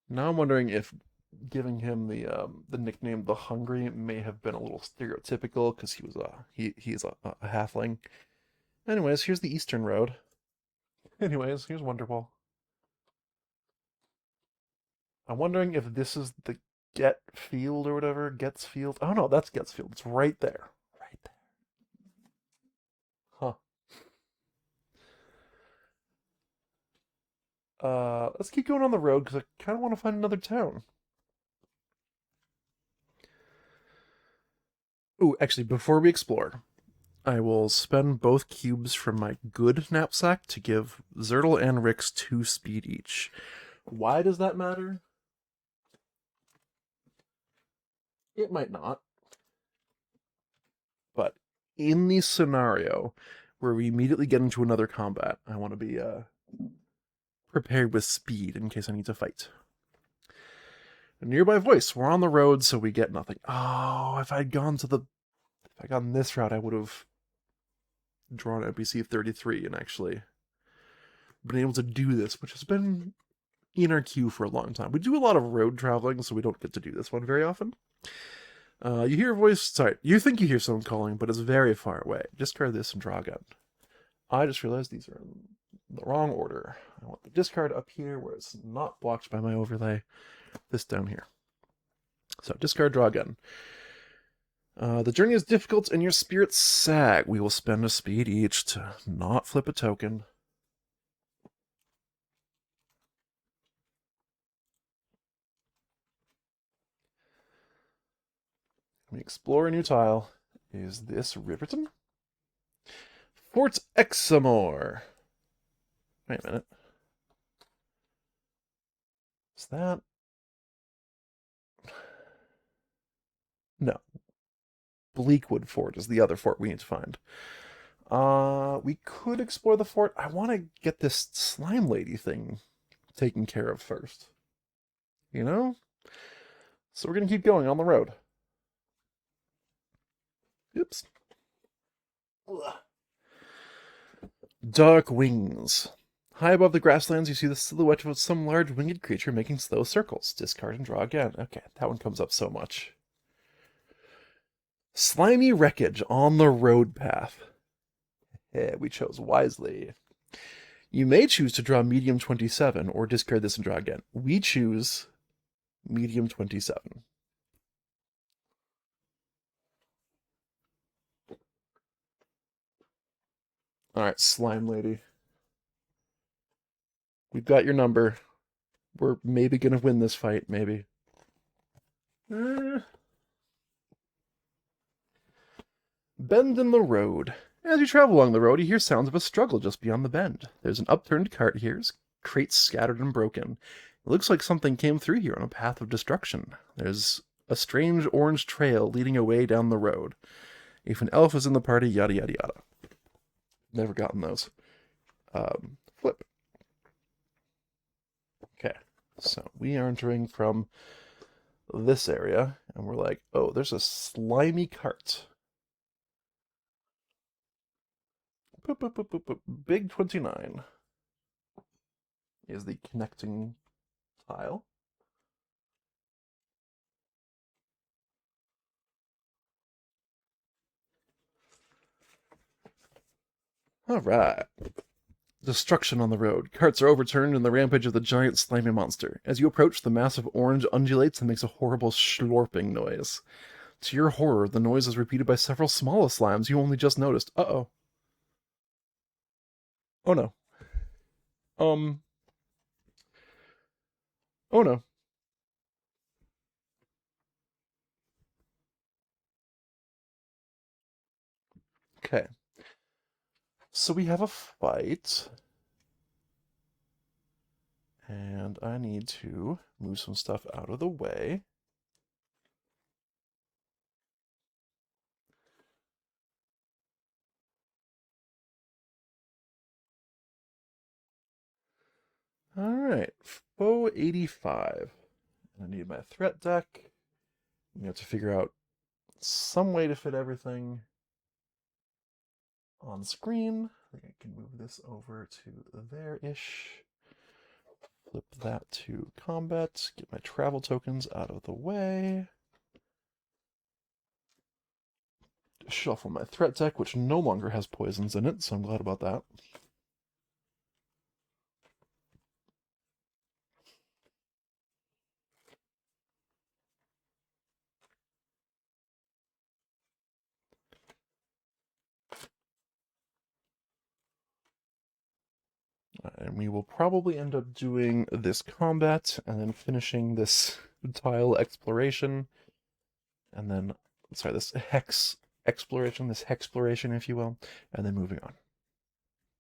Now I'm wondering if giving him the nickname the Hungry may have been a little stereotypical because he's a halfling. Anyways, here's the Eastern Road. Anyways, here's Wonderwall. I'm wondering if this is the Get Field or whatever. Gets Field. Oh no, that's Gets Field. It's right there. Right there. Huh. Let's keep going on the road because I kind of want to find another town. Ooh, actually, before we explore, I will spend both cubes from my good knapsack to give Zertle and Rix 2 speed each. Why does that matter? It might not. But in the scenario where we immediately get into another combat, I want to be prepared with speed in case I need to fight. A nearby voice. We're on the road, so we get nothing. Oh, if I'd gone this route, I would have drawn NPC 33 and actually been able to do this, which has been in our queue for a long time. We do a lot of road traveling, so we don't get to do this one very often. You hear a voice. Sorry, you think you hear someone calling, but it's very far away. Discard this and draw a gun. I just realized these are in the wrong order. I want the discard up here where it's not blocked by my overlay. This down here. So discard, draw a gun. The journey is difficult and your spirits sag. We will spend a speed each to not flip a token. We explore a new tile. Is this Riverton? Fort Examore. Wait a minute. Is that? No. Bleakwood Fort is the other fort we need to find. We could explore the fort. I want to get this slime lady thing taken care of first. You know? So we're going to keep going on the road. Oops. Dark wings. High above the grasslands, you see the silhouette of some large winged creature making slow circles. Discard and draw again. Okay, that one comes up so much. Slimy wreckage on the road path. Yeah, we chose wisely. You may choose to draw medium 27 or discard this and draw again. We choose medium 27. Alright, slime lady. We've got your number. We're maybe gonna win this fight, maybe. Bend in the road. As you travel along the road, you hear sounds of a struggle just beyond the bend. There's an upturned cart here, crates scattered and broken. It looks like something came through here on a path of destruction. There's a strange orange trail leading away down the road. If an elf is in the party, yada yada yada. Never gotten those. Flip. Okay, so we are entering from this area, and we're like, oh, there's a slimy cart. Boop, boop, boop, boop, boop. Big 29 is the connecting tile. All right. Destruction on the road. Carts are overturned in the rampage of the giant slimy monster. As you approach, the massive orange undulates and makes a horrible slurping noise. To your horror, the noise is repeated by several smaller slimes you only just noticed. Uh-oh. Oh no. Um. Oh no. Okay. So we have a fight. And I need to move some stuff out of the way. All right, foe 85. I need my threat deck. We have to figure out some way to fit everything on screen. I think I can move this over to there-ish. Flip that to combat. Get my travel tokens out of the way. Shuffle my threat deck, which no longer has poisons in it, so I'm glad about that. And we will probably end up doing this combat and then finishing this tile exploration. And then, sorry, this hex exploration, this hexploration, if you will, and then moving on.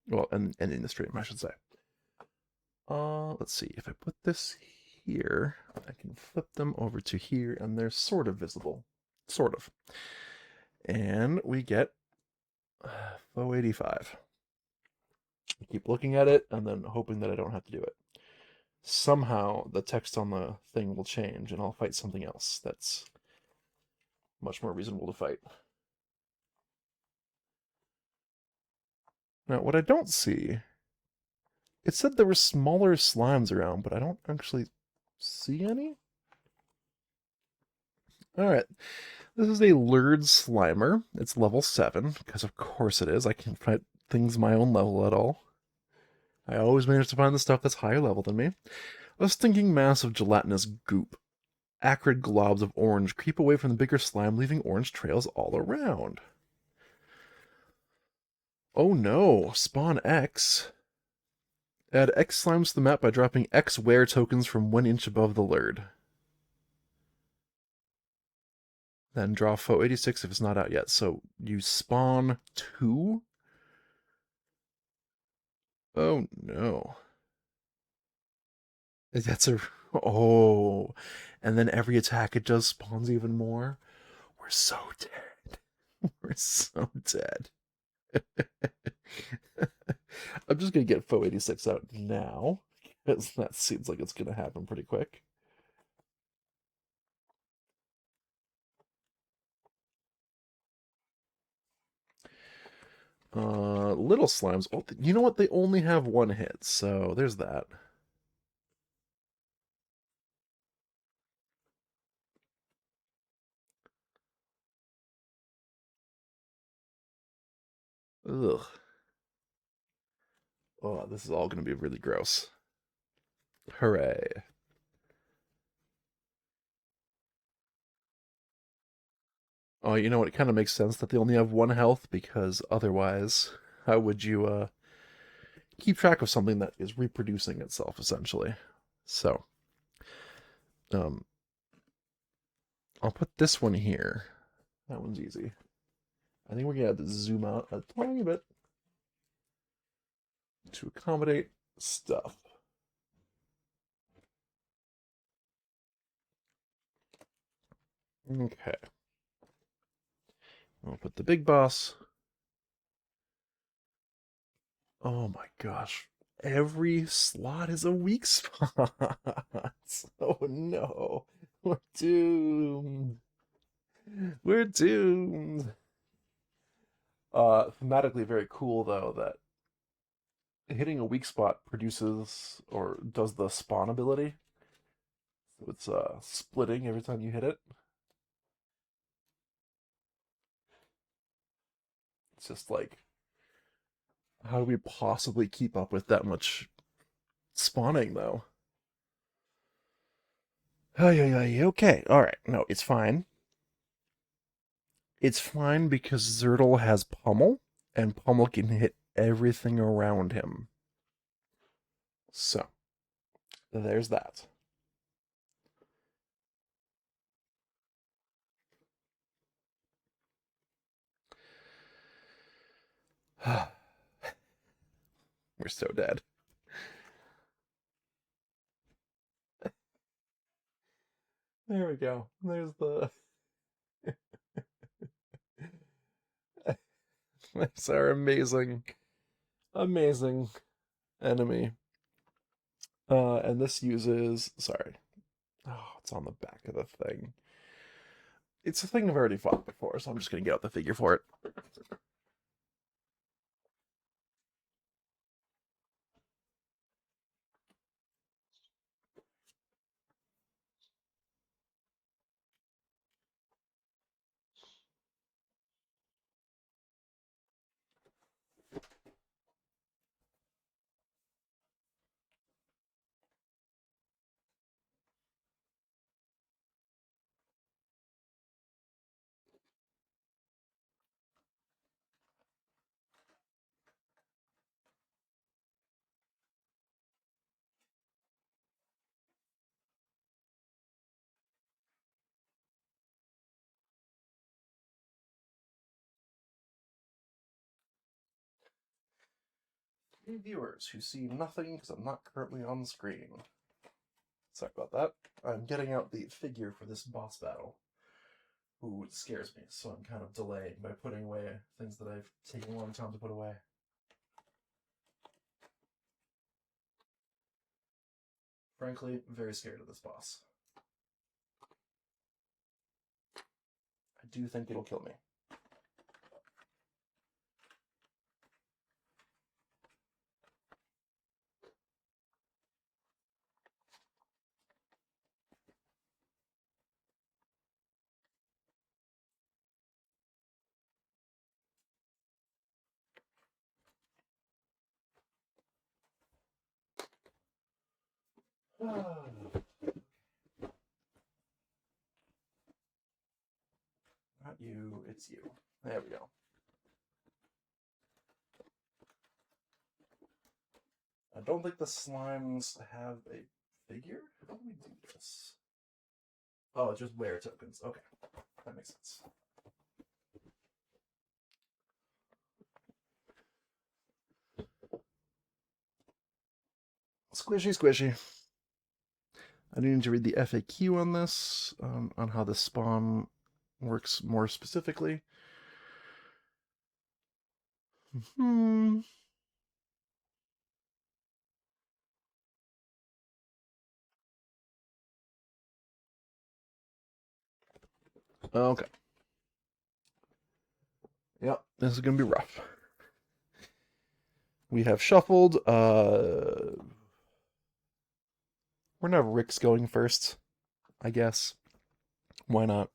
Well, and in the stream, I should say. Let's see. If I put this here, I can flip them over to here, and they're sort of visible. Sort of. And we get 485. Keep looking at it, and then hoping that I don't have to do it. Somehow, the text on the thing will change, and I'll fight something else that's much more reasonable to fight. Now, what I don't see, it said there were smaller slimes around, but I don't actually see any. Alright, this is a Lured Slimer. It's level 7, because of course it is. I can't find things my own level at all. I always manage to find the stuff that's higher level than me. A stinking mass of gelatinous goop. Acrid globs of orange creep away from the bigger slime, leaving orange trails all around. Oh no, spawn X. Add X slimes to the map by dropping X wear tokens from 1 inch above the Lured. Then draw foe 86 if it's not out yet. So you spawn 2? Oh no. That's a... Oh. And then every attack it does spawns even more. We're so dead. We're so dead. I'm just going to get foe 86 out now, because that seems like it's going to happen pretty quick. Little slimes. Oh, you know what? They only have 1 hit, so there's that. Ugh. Oh, this is all going to be really gross. Hooray. Oh, you know what? It kind of makes sense that they only have 1 health, because otherwise, how would you keep track of something that is reproducing itself, essentially? So, um, I'll put this one here. That one's easy. I think we're going to have to zoom out a tiny bit to accommodate stuff. Okay. I'll put the big boss. Oh my gosh. Every slot is a weak spot. Oh no. We're doomed. We're doomed. Thematically very cool though that hitting a weak spot produces or does the spawn ability. So it's splitting every time you hit it. It's just like, how do we possibly keep up with that much spawning though? Okay, alright. No, it's fine. It's fine because Zertle has Pummel, and Pummel can hit everything around him. So, there's that. We're so dead. There we go. There's the... That's our amazing enemy. And this uses... Sorry. Oh, it's on the back of the thing. It's a thing I've already fought before, so I'm just going to get out the figure for it. Hey viewers who see nothing because I'm not currently on screen. Sorry about that. I'm getting out the figure for this boss battle, who scares me, so I'm kind of delaying by putting away things that I've taken a long time to put away. Frankly, very scared of this boss. I do think it'll kill me. Not you, it's you. There we go. I don't think the slimes have a figure? How do we do this? Oh, just wear tokens. Okay, that makes sense. Squishy, squishy. I do need to read the FAQ on this, on how the spawn works more specifically. Hmm. Okay. Yep, this is gonna be rough. We have shuffled. We're gonna have Rick's going first, I guess. Why not?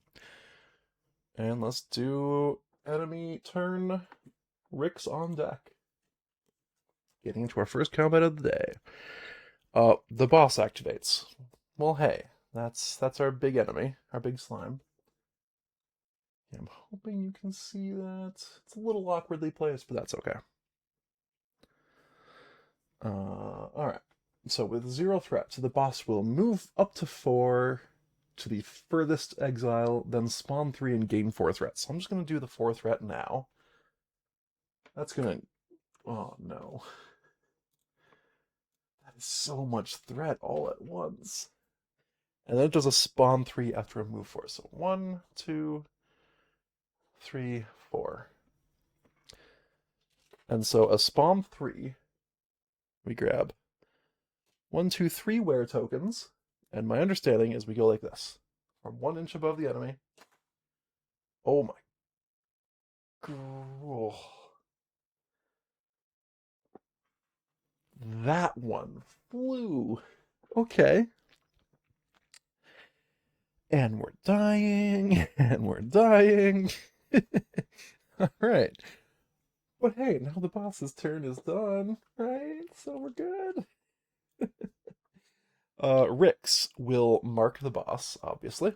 And let's do enemy turn. Rick's on deck. Getting into our first combat of the day. The boss activates. Well, hey, that's our big enemy, our big slime. I'm hoping you can see that. It's a little awkwardly placed, but that's okay. Alright. So with 0 threat, the boss will move up to 4 to the furthest exile, then spawn 3 and gain 4 threats. So I'm just going to do the 4 threat now. That's going to... Oh, no. That is so much threat all at once. And then it does a spawn 3 after a move 4. So 1, 2, 3, 4. And so a spawn 3, we grab 1, 2, 3 wear tokens, and my understanding is we go like this. From 1 inch above the enemy. Oh my. Oh. That one flew. Okay. And we're dying, and we're dying. Alright. But hey, now the boss's turn is done, right? So we're good. Rix will mark the boss, obviously.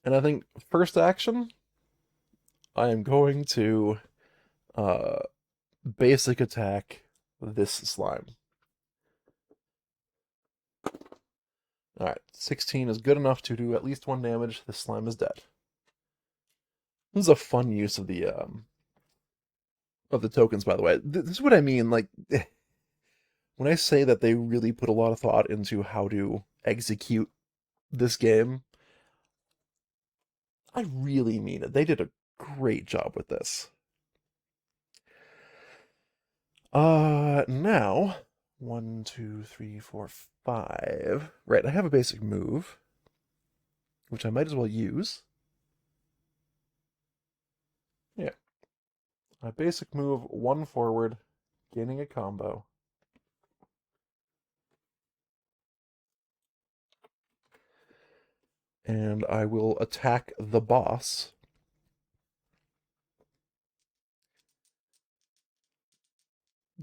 And I think first action, I am going to basic attack this slime. Alright, 16 is good enough to do at least 1 damage. This slime is dead. This is a fun use of the tokens, by the way. This is what I mean, like, when I say that they really put a lot of thought into how to execute this game, I really mean it. They did a great job with this. Now, 1, 2, 3, 4, 5. Right, I have a basic move, which I might as well use. Yeah. My basic move, 1 forward, gaining a combo. And I will attack the boss.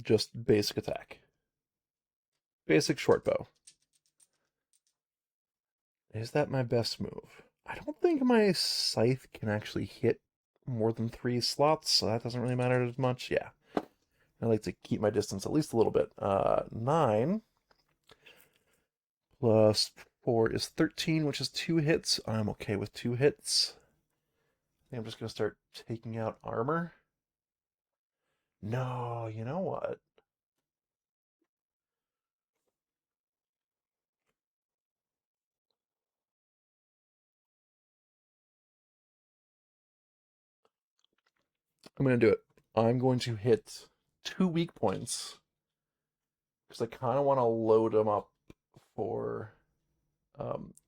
Just basic attack. Basic short bow. Is that my best move? I don't think my scythe can actually hit more than 3 slots, so that doesn't really matter as much. Yeah. I like to keep my distance at least a little bit. 9 plus 4 is 13, which is 2 hits. I'm okay with 2 hits. I think I'm just going to start taking out armor. No, you know what? I'm going to do it. I'm going to hit 2 weak points because I kind of want to load them up for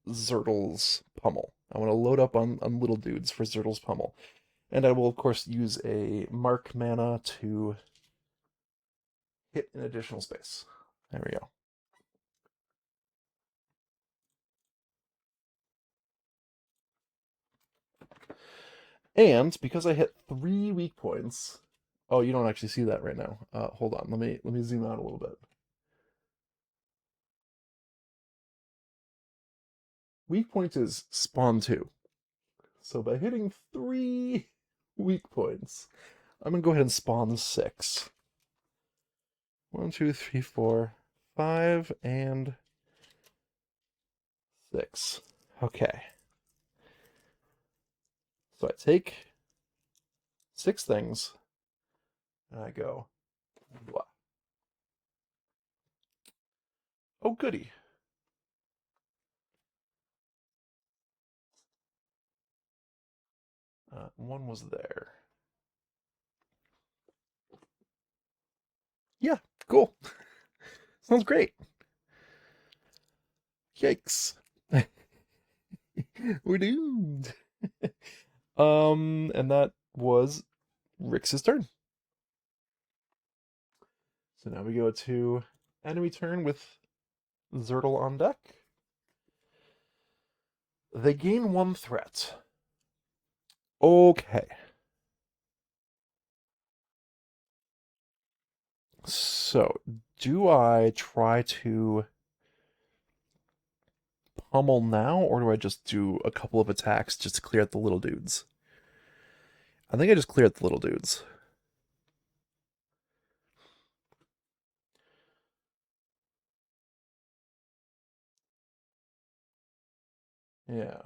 Zertle's Pummel. I want to load up on little dudes for Zertle's Pummel. And I will, of course, use a Mark mana to hit an additional space. There we go. And because I hit 3 weak points, oh, you don't actually see that right now. Hold on, let me zoom out a little bit. Weak point is spawn 2. So by hitting 3 weak points, I'm gonna go ahead and spawn 6. 1, 2, 3, 4, 5, and 6. Okay. So I take 6 things, and I go, blah. Oh, goody. One was there. Yeah, cool. Sounds great. Yikes. We're doomed. And that was Rix's turn. So now we go to enemy turn with Zertle on deck. They gain 1 threat. Okay. So, do I try to pummel now, or do I just do a couple of attacks just to clear out the little dudes? I think I just clear out the little dudes. Yeah.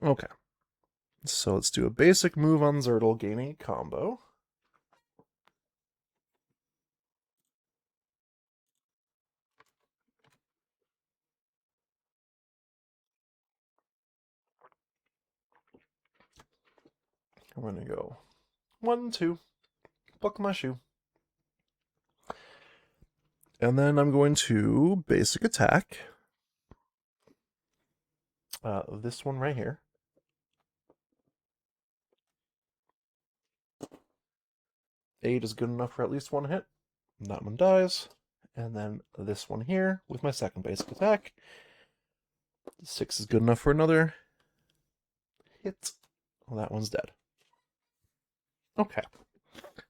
Okay. So let's do a basic move on Zertle, gaining a combo. I'm gonna go 1, 2, buckle my shoe. And then I'm going to basic attack. This one right here. 8 is good enough for at least 1 hit. That one dies. And then this one here with my second basic attack. 6 is good enough for another hit. Well, that one's dead. Okay.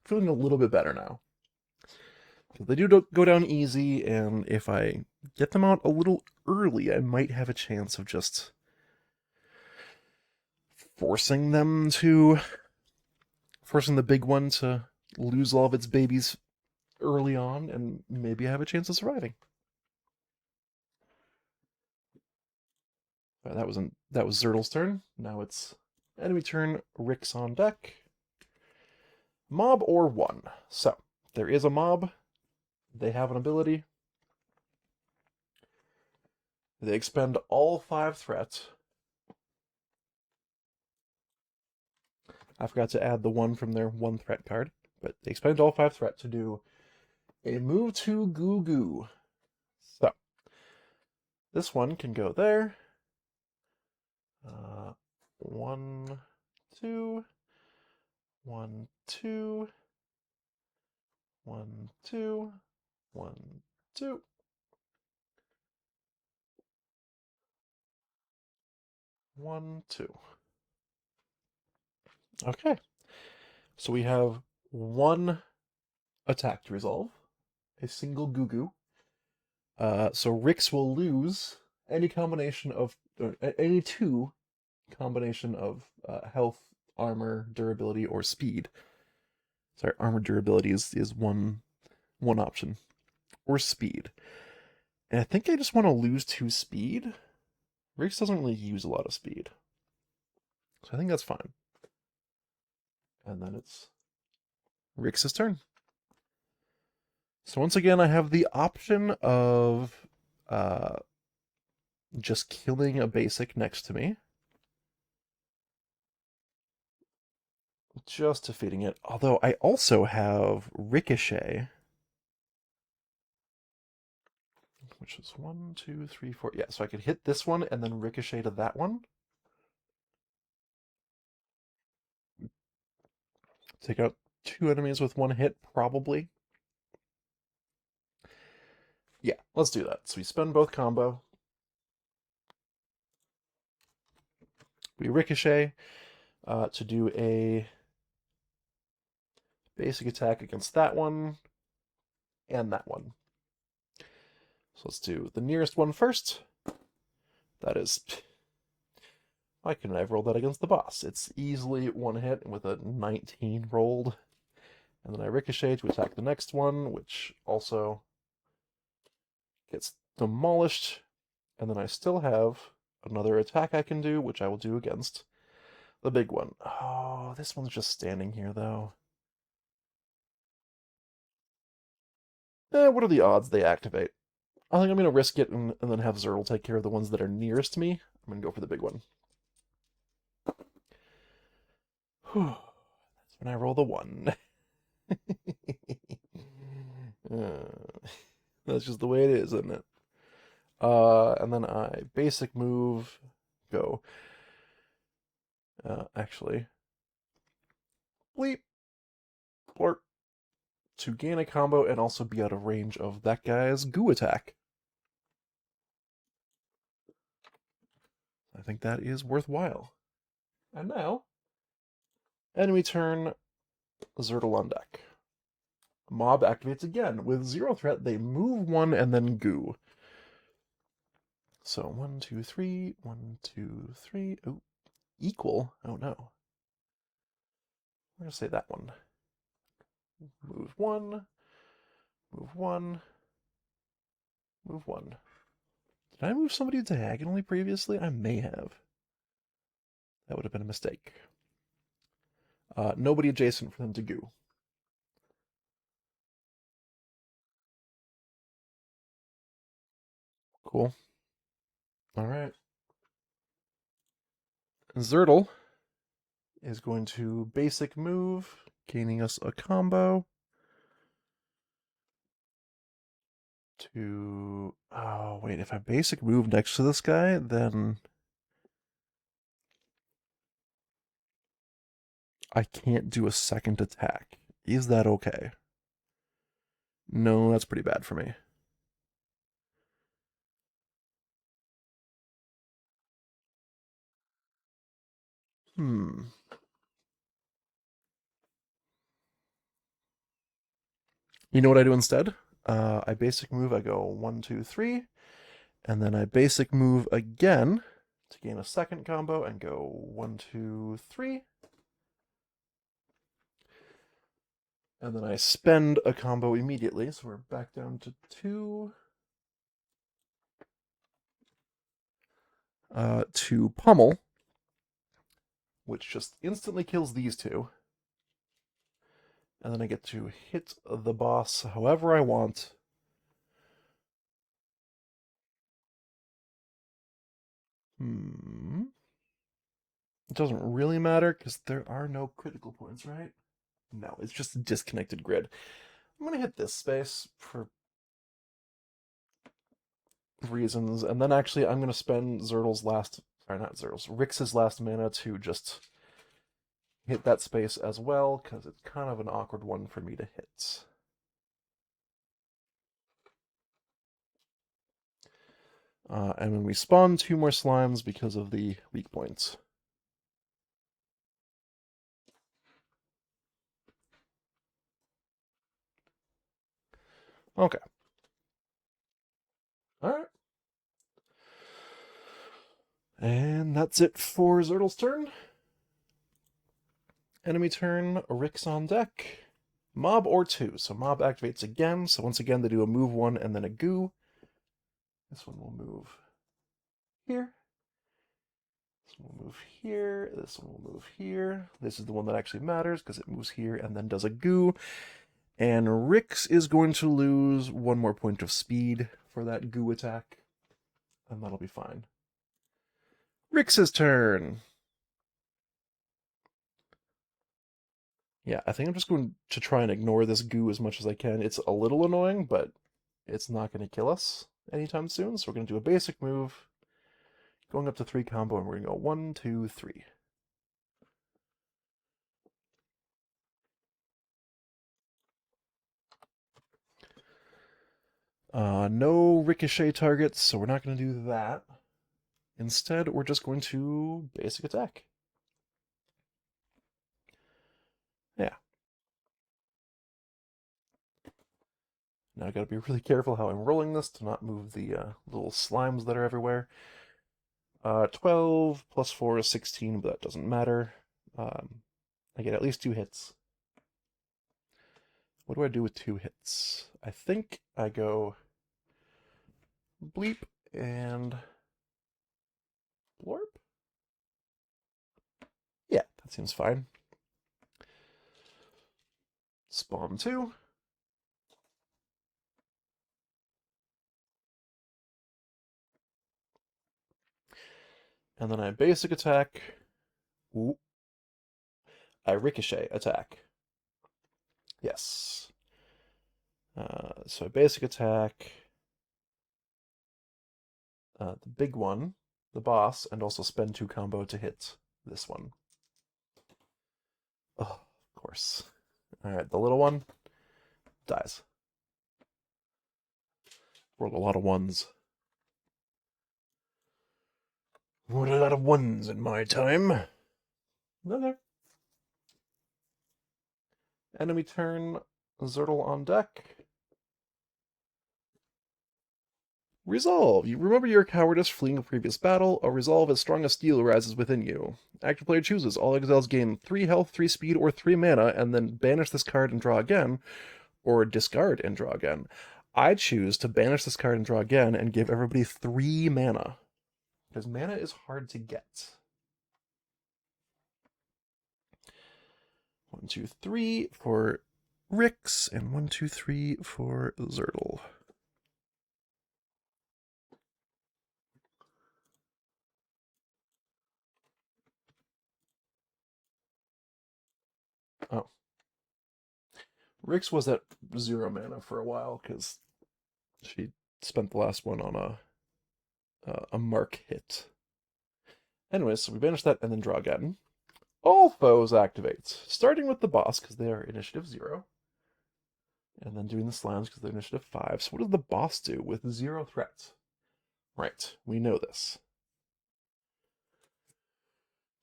Feeling a little bit better now. They do go down easy, and if I get them out a little early, I might have a chance of just forcing the big one to lose all of its babies early on, and maybe I have a chance of surviving. That was Zertle's turn. Now it's enemy turn. Rick's on deck. Mob or 1. So there is a mob. They have an ability. They expend all 5 threats. I forgot to add the 1 from their 1 threat card, but they expend all 5 threat to do a move to Goo Goo. So this one can go there. 1, 2, 1, 2, 1, 2, 1, 2. 1, 2. Okay. So we have 1 attack to resolve. A single Goo Goo. So Rix will lose any combination of any 2 combination of health, armor, durability, or speed. Sorry, armor durability is one option, or speed. And I think I just want to lose 2 speed. Rix doesn't really use a lot of speed, so I think that's fine. And then it's Rix's turn. So once again, I have the option of just killing a basic next to me. Just defeating it. Although I also have Ricochet. Which is 1, 2, 3, 4. Yeah, so I could hit this one and then ricochet to that one. Take out 2 enemies with 1 hit, probably. Yeah, let's do that. So we spend both combo. We ricochet to do a basic attack against that one and that one. So let's do the nearest one first. That is... Why couldn't I have rolled that against the boss? It's easily 1 hit with a 19 rolled. And then I ricochet to attack the next one, which also gets demolished. And then I still have another attack I can do, which I will do against the big one. Oh, this one's just standing here, though. What are the odds they activate? I think I'm going to risk it and then have Zerl take care of the ones that are nearest me. I'm going to go for the big one. Whew. That's when I roll the 1. That's just the way it is, isn't it? And then I basic move, go. Actually, bleep, blort, to gain a combo and also be out of range of that guy's goo attack. I think that is worthwhile. And now, enemy turn, Zertal on deck. Mob activates again. With 0 threat, they move 1 and then goo. So 1, 2, 3, 1, 2, 3. Oh, equal. Oh no. I'm going to say that one. Move 1, move 1, move 1. Did I move somebody diagonally previously? I may have. That would have been a mistake. Nobody adjacent for them to goo. Cool. Alright. Zertal is going to basic move, gaining us a combo. To... Oh, wait, if I basic move next to this guy, then... I can't do a second attack. Is that okay? No, that's pretty bad for me. Hmm. You know what I do instead? I basic move, I go 1, 2, 3, and then I basic move again to gain a second combo and go 1, 2, 3. And then I spend a combo immediately, so we're back down to 2. To pummel, which just instantly kills these 2. And then I get to hit the boss however I want. It doesn't really matter, because there are no critical points, right? No, it's just a disconnected grid. I'm going to hit this space for reasons, and then actually I'm going to spend Zertal's last... Sorry, not Zertal's. Rix's last mana to just hit that space as well, because it's kind of an awkward one for me to hit. And when we spawn 2 more slimes because of the weak points. Okay. Alright. And that's it for Zertal's turn. Enemy turn, Rix on deck. Mob or 2. So mob activates again. So once again, they do a move 1 and then a goo. This one will move here. This one will move here. This one will move here. This is the one that actually matters because it moves here and then does a goo. And Rix is going to lose one more point of speed for that goo attack. And that'll be fine. Rix's turn. Yeah, I think I'm just going to try and ignore this goo as much as I can. It's a little annoying, but it's not going to kill us anytime soon. So we're going to do a basic move, going up to 3 combo, and we're going to go 1, 2, 3. No ricochet targets, so we're not going to do that. Instead, we're just going to basic attack. Yeah. Now I gotta be really careful how I'm rolling this to not move the little slimes that are everywhere. 12 plus 4 is 16, but that doesn't matter. I get at least 2 hits. What do I do with 2 hits? I think I go bleep and blorp? Yeah, that seems fine. Spawn 2. And then I basic attack. Ooh. I ricochet attack. Yes. So I basic attack the big one, the boss, and also spend 2 combo to hit this one. Oh, of course. Alright, the little one dies. Rolled a lot of 1s. Rolled a lot of 1s in my time. No, no. Enemy turn, Zertle on deck. Resolve. You remember your cowardice fleeing a previous battle. A resolve as strong as steel rises within you. Active player chooses. All exiles gain 3 health, 3 speed, or 3 mana, and then banish this card and draw again, or discard and draw again. I choose to banish this card and draw again and give everybody 3 mana. Because mana is hard to get. 1, 2, 3 for Rix, and 1, 2, 3 for Zertle. Oh. Rix was at 0 mana for a while because she spent the last one on a mark hit. Anyways, so we banish that and then draw again. All foes activates, starting with the boss because they are initiative 0, and then doing the slimes because they're initiative 5. So what does the boss do with 0 threats? Right, we know this.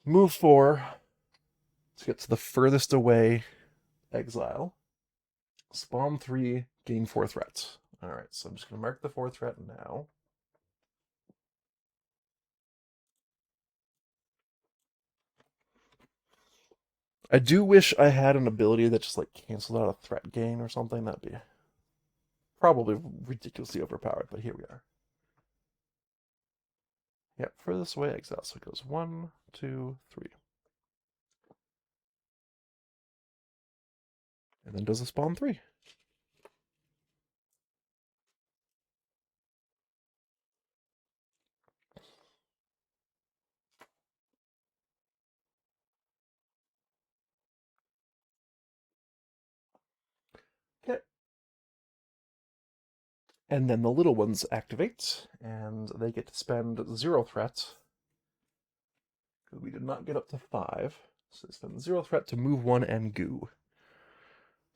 Move 4 to get to the furthest away exile. Spawn 3, gain 4 threats. Alright, so I'm just going to mark the 4 threat now. I do wish I had an ability that just like canceled out a threat gain or something. That'd be probably ridiculously overpowered, but here we are. Yep, furthest away exile. So it goes 1, 2, 3. And then does a spawn 3. Okay. And then the little ones activate, and they get to spend 0 threat. Because we did not get up to 5. So they spend 0 threat to move 1 and goo.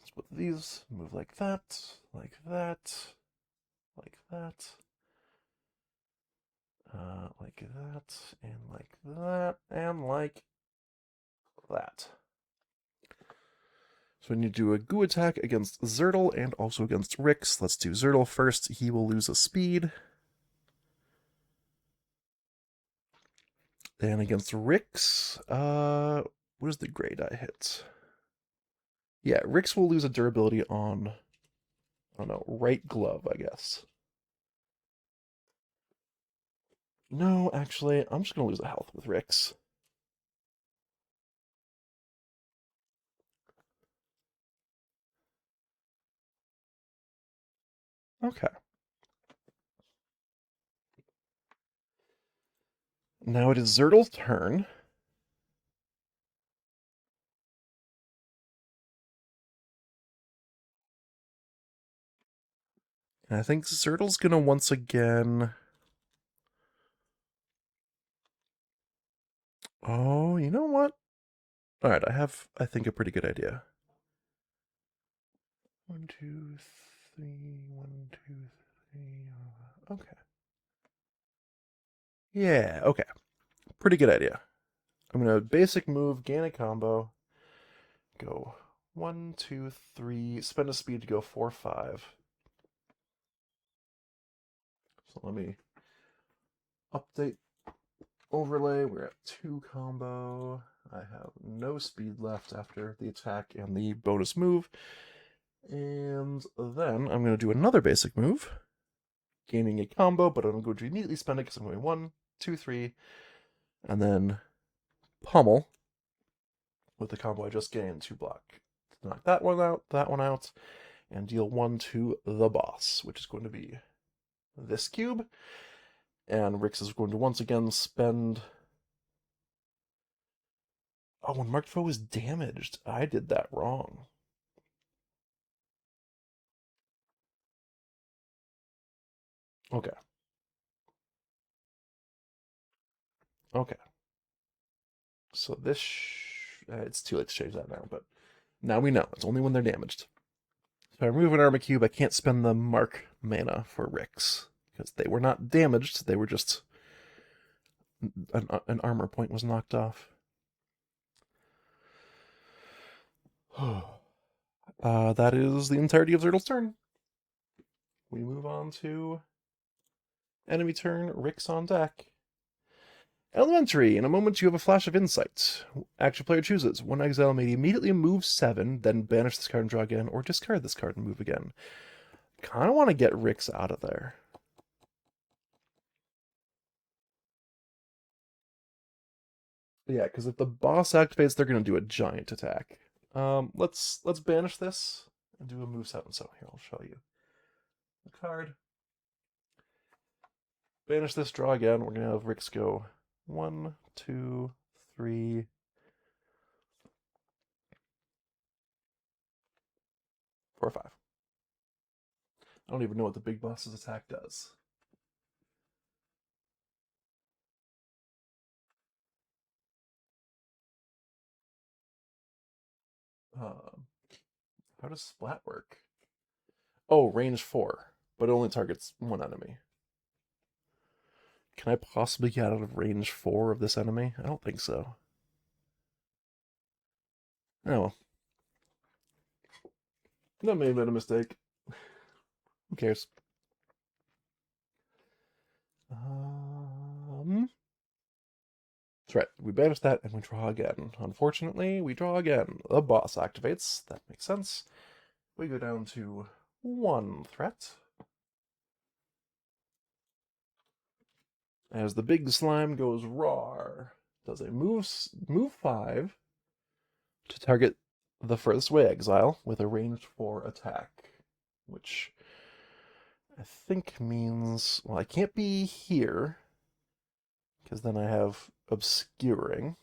Let's put these, move like that, like that, like that. Like that, and like that, and like that. So we need to do a goo attack against Zertle and also against Rix. Let's do Zertle first. He will lose a speed. Then against Rix, what is the grade I hit? Yeah, Rix will lose a durability on, I don't know, right glove, I guess. No, actually, I'm just gonna lose a health with Rix. Okay. Now it is Zertle's turn. And I think Zertle's gonna once again. Oh, you know what? Alright, I have, I think, a pretty good idea. 1, 2, 3, 1, 2, 3. Okay. Yeah, okay. Pretty good idea. I'm gonna basic move, gain a combo, go 1, 2, 3, spend a speed to go 4, 5. So let me update overlay. We're at 2 combo. I have no speed left after the attack and the bonus move. And then I'm going to do another basic move, gaining a combo, but I'm going to immediately spend it because I'm going 1, 2, 3, and then pummel with the combo I just gained to block. Knock that one out, and deal 1 to the boss, which is going to be this cube. And Rix is going to once again spend. Oh, when marked foe is damaged, I did that wrong. Okay. Okay. So this. It's too late to change that now, but now we know. It's only when they're damaged. If I remove an armor cube, I can't spend the mark mana for Rix because they were not damaged. They were just an armor point was knocked off. That is the entirety of Zertle's turn. We move on to enemy turn. Rix on deck. Elementary. In a moment, you have a flash of insight. Action player chooses. One exile may immediately move 7, then banish this card and draw again, or discard this card and move again. Kind of want to get Rix out of there. Yeah, because if the boss activates, they're going to do a giant attack. Let's banish this and do a move 7. So here, I'll show you the card. Banish this, draw again. We're going to have Rix go 1, 2, 3, 4, 5. I don't even know what the big boss's attack does. How does Splat work? Oh, range 4, but it only targets one enemy. Can I possibly get out of range 4 of this enemy? I don't think so. Oh well. That may have been a mistake. Who cares? That's right. We banish that and we draw again. Unfortunately, we draw again. The boss activates. That makes sense. We go down to 1 threat. As the big slime goes roar, does a move 5 to target the furthest away exile with a range 4 attack, which I think means, well, I can't be here because then I have obscuring.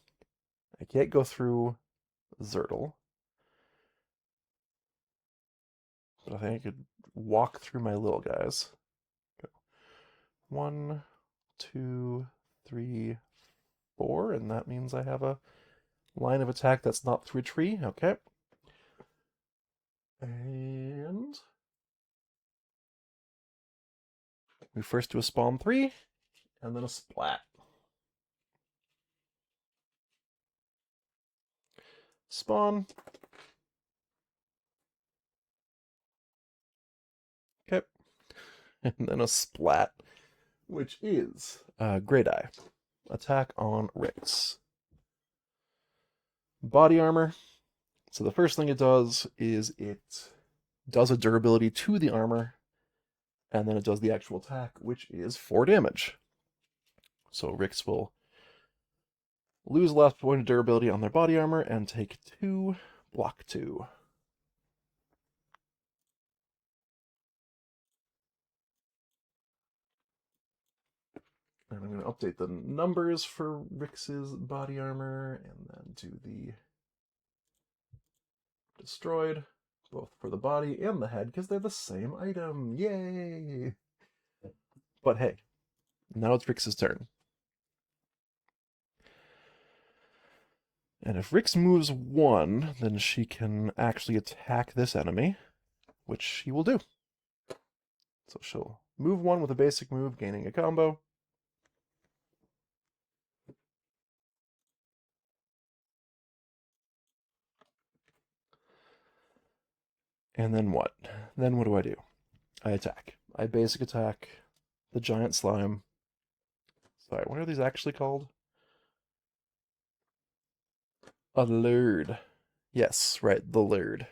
I can't go through Zertle, but I think I could walk through my little guys. Go 1, 2, 3, 4, and that means I have a line of attack that's not through a tree. Okay. And we first do a spawn 3, and then a splat. Spawn. Okay. And then a splat, which is Great Eye. Attack on Rix. Body armor. So the first thing it does is it does a durability to the armor, and then it does the actual attack, which is 4 damage. So Rix will lose last point of durability on their body armor and take 2, block 2. And I'm going to update the numbers for Rix's body armor and then do the destroyed, both for the body and the head, because they're the same item. Yay! But hey, now it's Rix's turn. And if Rix moves 1, then she can actually attack this enemy, which she will do. So she'll move 1 with a basic move, gaining a combo. And then what? Then what do? I attack. I basic attack the giant slime. Sorry, what are these actually called? A lurd. Yes, right, the lurd.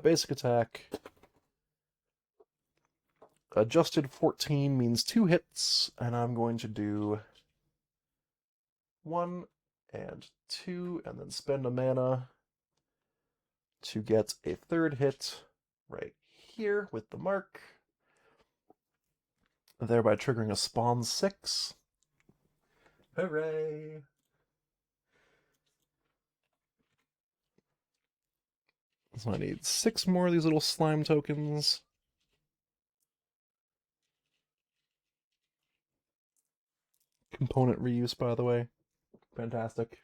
Basic attack. Adjusted 14 means 2 hits, and I'm going to do 1 and 2, and then spend a mana to get a 3rd hit right here with the mark, thereby triggering a spawn 6. Hooray! So I need 6 more of these little slime tokens. Component reuse, by the way. Fantastic.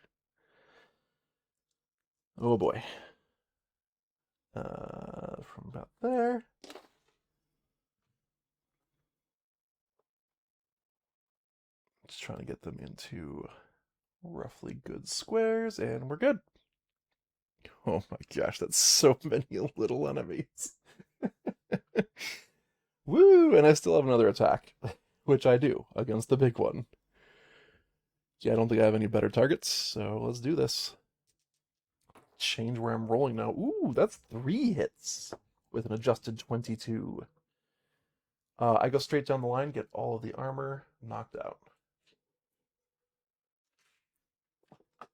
Oh boy. From about there. Just trying to get them into roughly good squares, and we're good. Oh my gosh, that's so many little enemies. Woo! And I still have another attack, which I do against the big one. Yeah, I don't think I have any better targets, so let's do this. Change where I'm rolling now. Ooh, that's 3 hits with an adjusted 22. I go straight down the line, get all of the armor knocked out.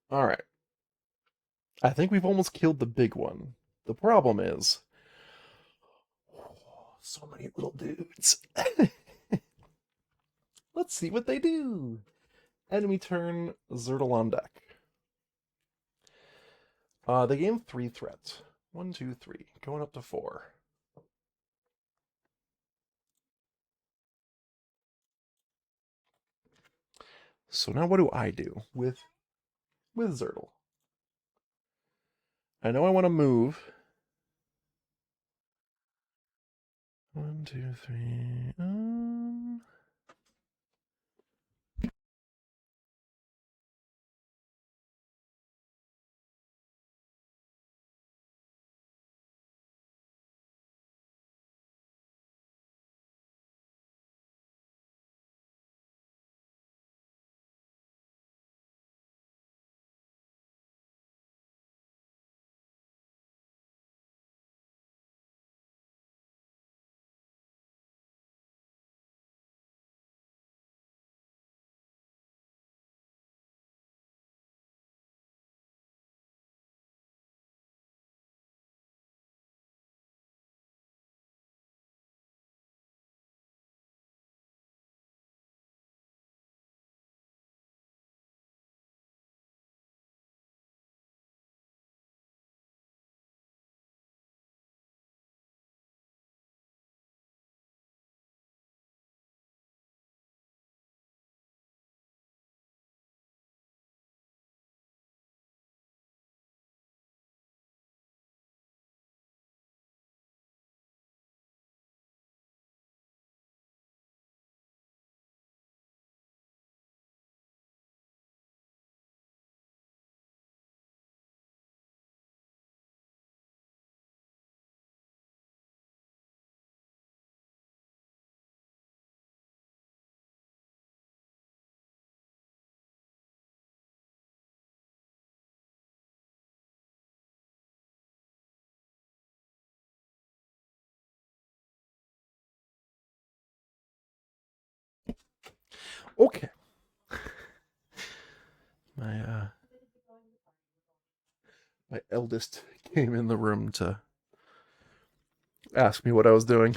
All right. I think we've almost killed the big one. The problem is, so many little dudes. Let's see what they do. Enemy turn, Zertal on deck. They gain 3 threat. 1, 2, 3. Going up to 4. So now what do I do with Zertal? I know I want to move. 1, 2, 3. Okay. My eldest came in the room to ask me what I was doing.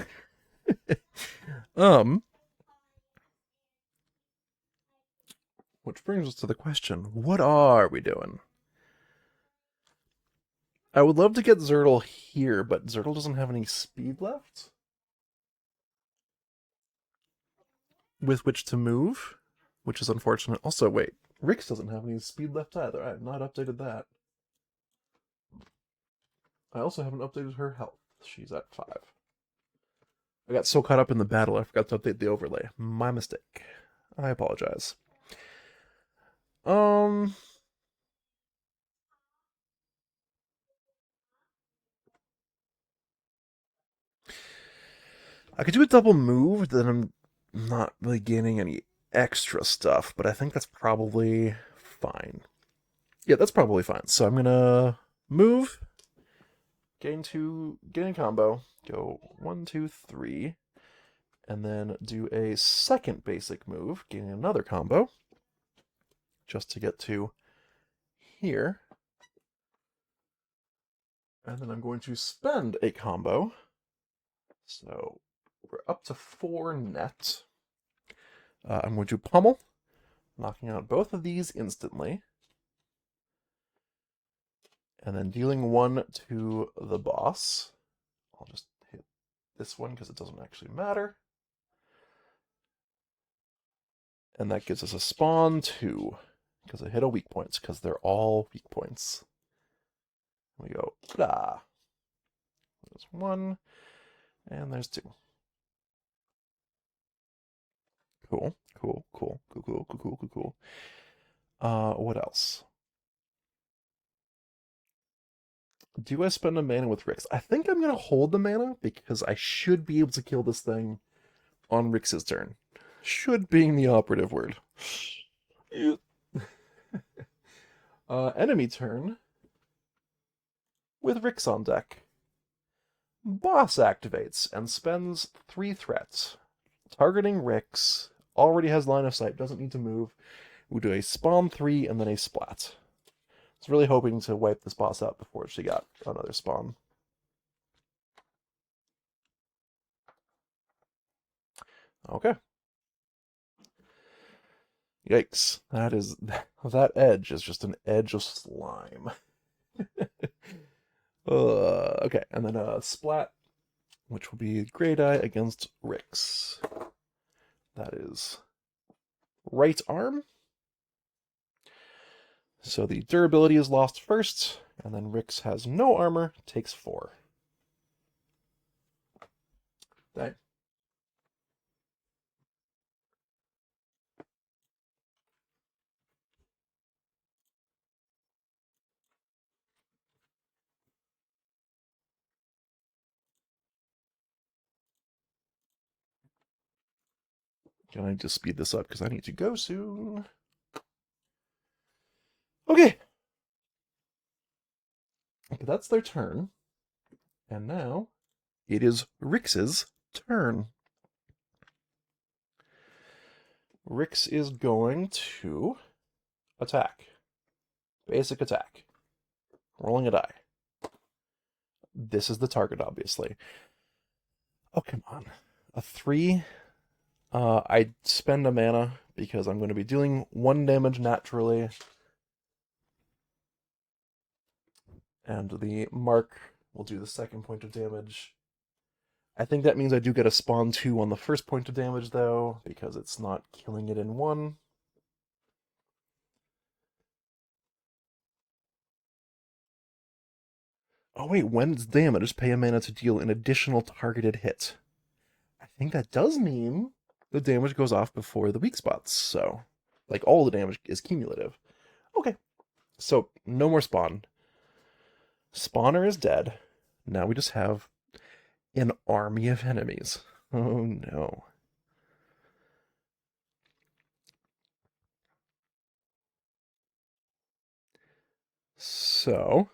um, which brings us to the question: what are we doing? I would love to get Zertle here, but Zertle doesn't have any speed left with which to move, which is unfortunate. Also, wait, Rix doesn't have any speed left either. I have not updated that. I also haven't updated her health. She's at 5. I got so caught up in the battle, I forgot to update the overlay. My mistake. I apologize. Um, I could do a double move, then I'm not really gaining any extra stuff, but I think that's probably fine. Yeah, that's probably fine. So I'm gonna move, gain a combo, go 1, 2, 3, and then do a second basic move, gaining another combo, just to get to here. And then I'm going to spend a combo. So we're up to 4 net. I'm going to pummel, knocking out both of these instantly. And then dealing 1 to the boss. I'll just hit this one because it doesn't actually matter. And that gives us a spawn 2, because I hit a weak points, because they're all weak points. We go, blah. There's 1, and there's 2. Cool, cool, cool, cool, cool, cool, cool, cool, cool. What else? Do I spend a mana with Rix? I think I'm gonna hold the mana because I should be able to kill this thing on Rix's turn. Should being the operative word. Enemy turn with Rix on deck. Boss activates and spends 3 threats. Targeting Rix, already has line of sight, doesn't need to move. We do a spawn 3 and then a splat. I was really hoping to wipe this boss out before she got another spawn. Okay. Yikes. That edge is just an edge of slime. Okay, and then a splat, which will be Great Eye against Rix. That is right arm. So the durability is lost first, and then Rix has no armor, takes 4. Okay. Can I just speed this up because I need to go soon? Okay. That's their turn. And now it is Rix's turn. Rix is going to attack. Basic attack. Rolling a die. This is the target, obviously. Oh, come on. A 3. I spend a mana because I'm going to be dealing 1 damage naturally. And the mark will do the second point of damage. I think that means I do get a spawn 2 on the first point of damage, though, because it's not killing it in 1. Oh wait, when it's damaged, pay a mana to deal an additional targeted hit. I think that does mean the damage goes off before the weak spots, so like all the damage is cumulative. Okay, so no more spawn. Spawner is dead. Now we just have an army of enemies. Oh no. So,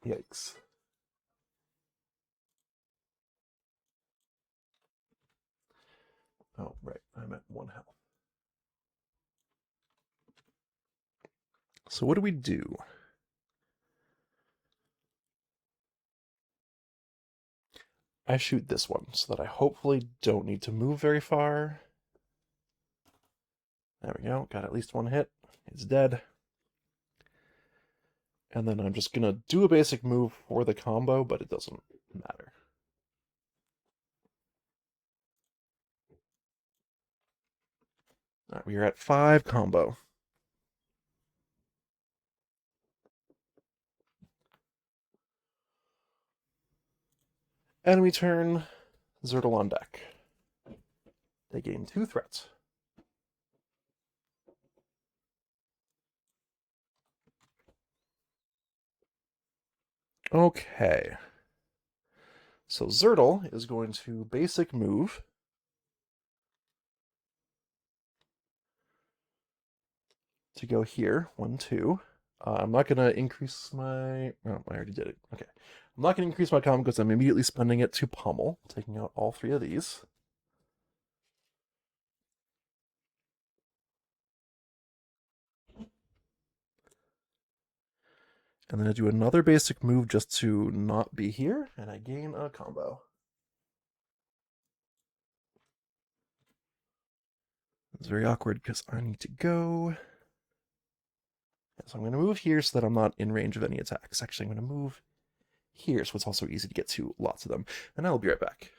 yikes. Oh, right. I'm at 1 health. So what do we do? I shoot this one so that I hopefully don't need to move very far. There we go. Got at least one hit. It's dead. And then I'm just going to do a basic move for the combo, but it doesn't matter. All right, we are at 5 combo. Enemy turn, Zertal on deck. They gain 2 threats. Okay. So Zertal is going to basic move to go here, 1, 2. I'm not going to increase my... Oh, I already did it. Okay. I'm not going to increase my combo because I'm immediately spending it to pummel, taking out all 3 of these. And then I do another basic move just to not be here, and I gain a combo. It's very awkward because I need to go. So I'm going to move here so that I'm not in range of any attacks. Actually, I'm going to move here so it's also easy to get to lots of them. And I'll be right back.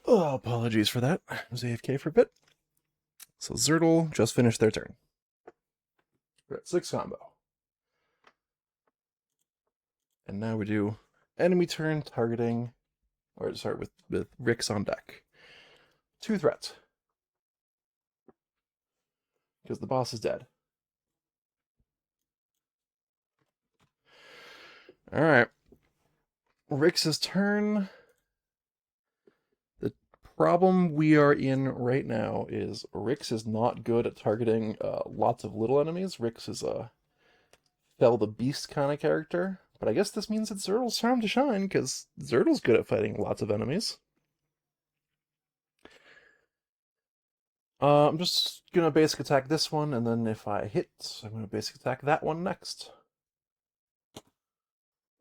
Oh, apologies for that. I was AFK for a bit. So Zertle just finished their turn. We're at 6 combo. And now we do enemy turn targeting, or start with Rix on deck. 2 threats. Because the boss is dead. Alright. Rix's turn. The problem we are in right now is Rix is not good at targeting lots of little enemies. Rix is a Fell the Beast kind of character. But I guess this means it's Zertle's time to shine, because Zertle's good at fighting lots of enemies. I'm just gonna basic attack this one, and then if I hit, I'm gonna basic attack that one next.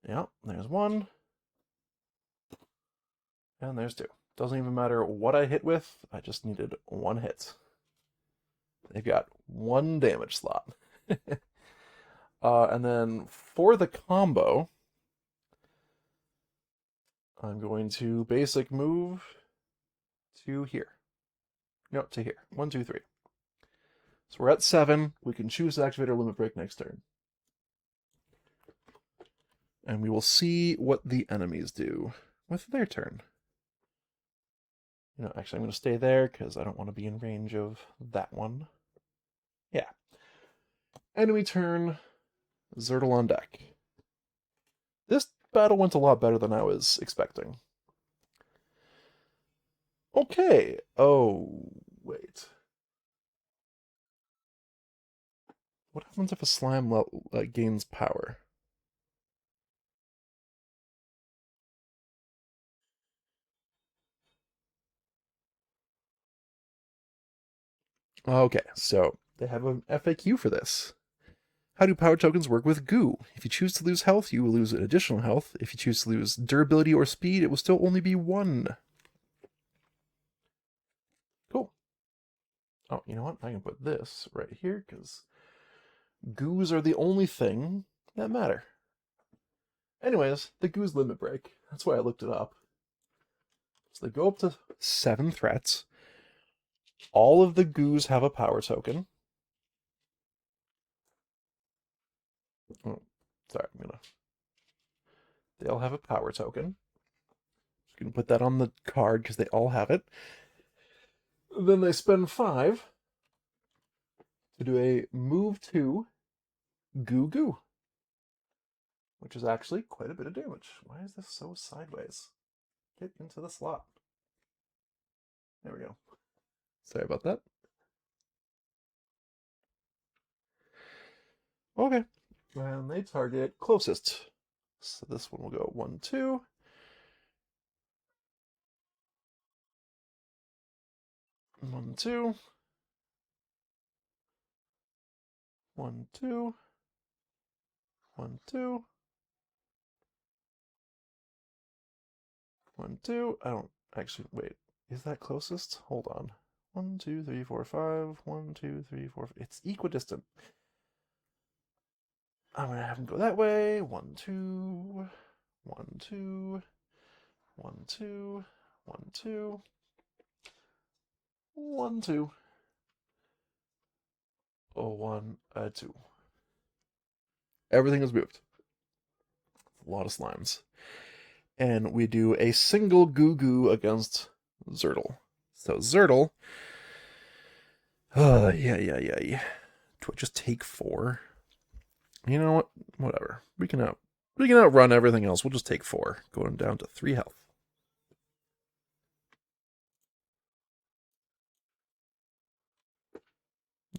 Yeah, there's one. And there's two. Doesn't even matter what I hit with, I just needed one hit. They've got one damage slot. And then for the combo, I'm going to basic move to here. No, to here. 1, 2, 3. So we're at 7. We can choose to activate our limit break next turn. And we will see what the enemies do with their turn. You know, actually, I'm going to stay there because I don't want to be in range of that one. Yeah. Enemy turn, Zertle on deck. This battle went a lot better than I was expecting. Okay. Oh, wait. What happens if a slime gains power? Okay, so they have an FAQ for this. How do power tokens work with goo? If you choose to lose health, you will lose an additional health. If you choose to lose durability or speed, it will still only be 1. Cool. Oh, you know what? I can put this right here, because goos are the only thing that matter. Anyways, the goo's limit break. That's why I looked it up. So they go up to 7 threats. All of the goos have a power token. Oh, sorry, They all have a power token. Just gonna put that on the card because they all have it. Then they spend 5 to do a move 2 goo goo, which is actually quite a bit of damage. Why is this so sideways? Get into the slot. There we go. Sorry about that. Okay. And they target closest. So this one will go 1, 2. 1, 2. 1, 2. 1, 2. 1, 2. I don't actually wait. Is that closest? Hold on. 1, 2, 3, 4, 5. 1, 2, 3, 4. It's equidistant. I'm gonna have him go that way. 1, 2. 1, 2. 1, 2. 1, 2. 1, 2. Oh, 1, 2. Everything is moved. A lot of slimes. And we do a single goo goo against Zertle. So Zertle. Yeah. Do I just take 4? You know what? Whatever. We can outrun everything else. We'll just take 4. Going down to 3 health.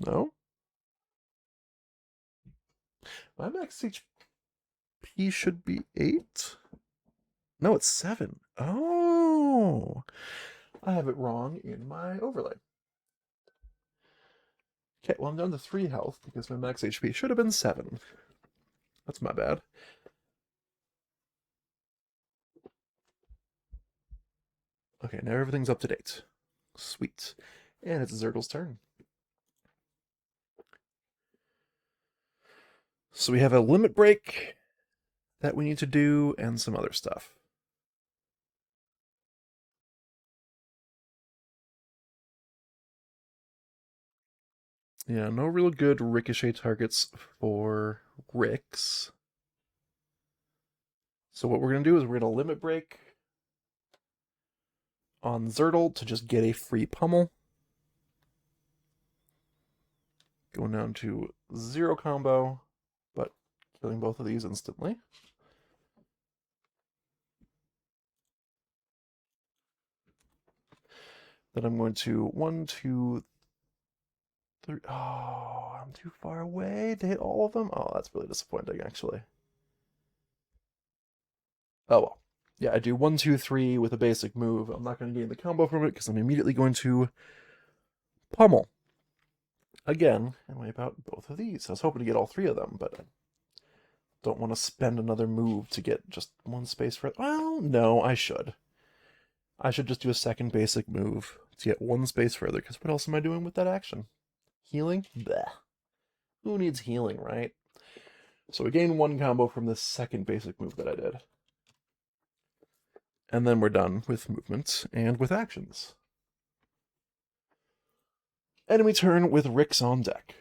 No? My max HP should be 8? No, it's 7. Oh! I have it wrong in my overlay. Okay, well, I'm down to 3 health because my max HP should have been 7. That's my bad. Okay, now everything's up to date. Sweet. And it's Zertle's turn. So we have a limit break that we need to do and some other stuff. Yeah, no real good ricochet targets for Ricks. So what we're going to do is we're going to limit break on Zertle to just get a free pummel. Going down to 0 combo, but killing both of these instantly. Then I'm going to 1, 2, 3. Oh, I'm too far away to hit all of them. Oh, that's really disappointing, actually. Oh well. Yeah, I do 1, 2, 3 with a basic move. I'm not going to gain the combo from it because I'm immediately going to pummel. Again, and wipe out both of these. I was hoping to get all 3 of them, but I don't want to spend another move to get just 1 space for it. Well, no, I should. I should just do a second basic move to get 1 space further, because what else am I doing with that action? Healing? Bleh. Who needs healing, right? So we gain 1 combo from this second basic move that I did. And then we're done with movements and with actions. Enemy turn with Ricks on deck.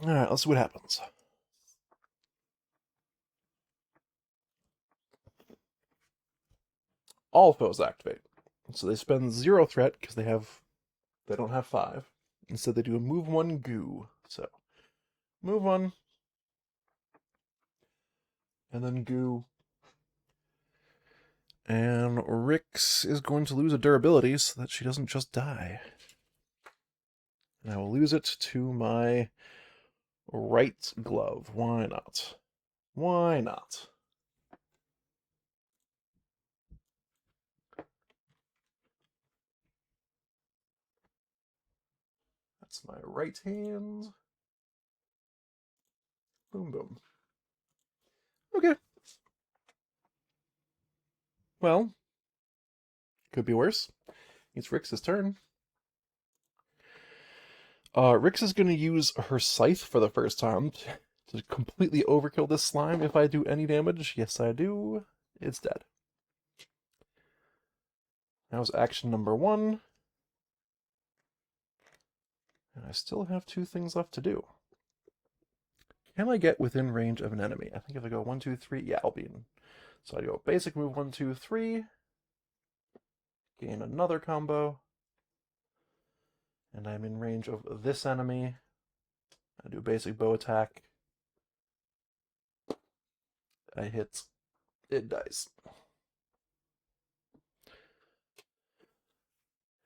Alright, let's see what happens. All foes activate. So they spend 0 threat because they don't have 5. Instead they do a move 1 goo. So move 1, and then goo. And Rix is going to lose a durability so that she doesn't just die. And I will lose it to my right glove. Why not? Why not? That's my right hand. Boom, boom. Okay. Well, could be worse. It's Rix's turn. Rix is going to use her scythe for the first time to completely overkill this slime if I do any damage. Yes, I do. It's dead. That was action number 1. And I still have 2 things left to do. Can I get within range of an enemy? I think if I go 1, 2, 3, yeah, I'll be in. So I go basic move 1, 2, 3. Gain another combo. And I'm in range of this enemy. I do basic bow attack. I hit. It dies.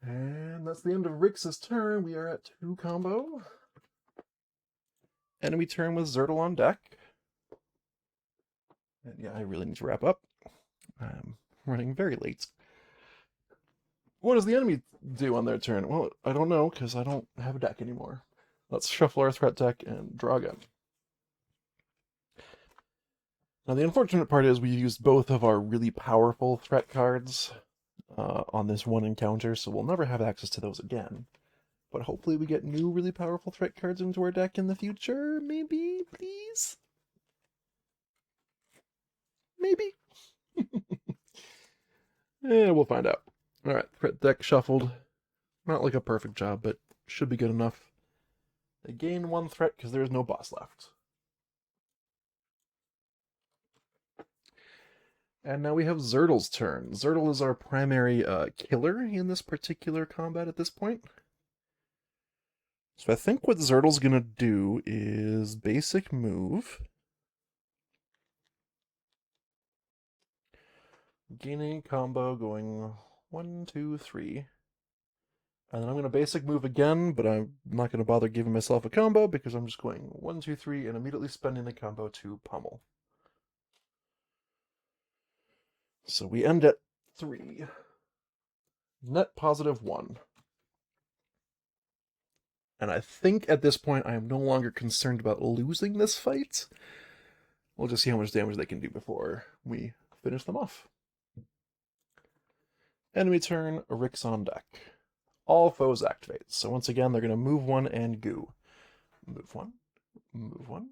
And that's the end of Rix's turn. We are at 2 combo. Enemy turn with Zertle on deck. And yeah, I really need to wrap up. I'm running very late. What does the enemy do on their turn? Well, I don't know, because I don't have a deck anymore. Let's shuffle our threat deck and draw again. Now, the unfortunate part is we used both of our really powerful threat cards on this one encounter, so we'll never have access to those again. But hopefully we get new really powerful threat cards into our deck in the future. Maybe, please? Maybe? Yeah, we'll find out. Alright, threat deck shuffled. Not like a perfect job, but should be good enough. They gain 1 threat because there is no boss left. And now we have Zertle's turn. Zertle is our primary killer in this particular combat at this point. So I think what Zertle's gonna do is basic move. Gaining combo going 1, 2, 3. And then I'm gonna basic move again, but I'm not gonna bother giving myself a combo because I'm just going 1, 2, 3 and immediately spending the combo to pummel. So we end at 3. Net positive 1. And I think at this point I am no longer concerned about losing this fight. We'll just see how much damage they can do before we finish them off. Enemy turn, Rix on deck. All foes activate. So once again, they're going to move 1 and goo. Move 1, move 1,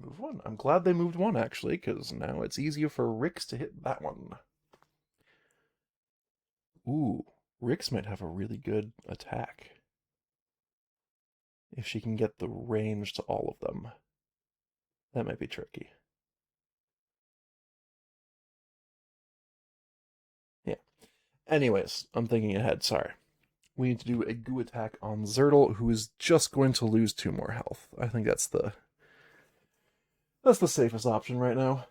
move 1. I'm glad they moved 1, actually, because now it's easier for Rix to hit that one. Ooh, Rix might have a really good attack if she can get the range to all of them. That might be tricky. Yeah. Anyways, I'm thinking ahead. Sorry. We need to do a goo attack on Zertle, who is just going to lose 2 more health. I think that's the safest option right now.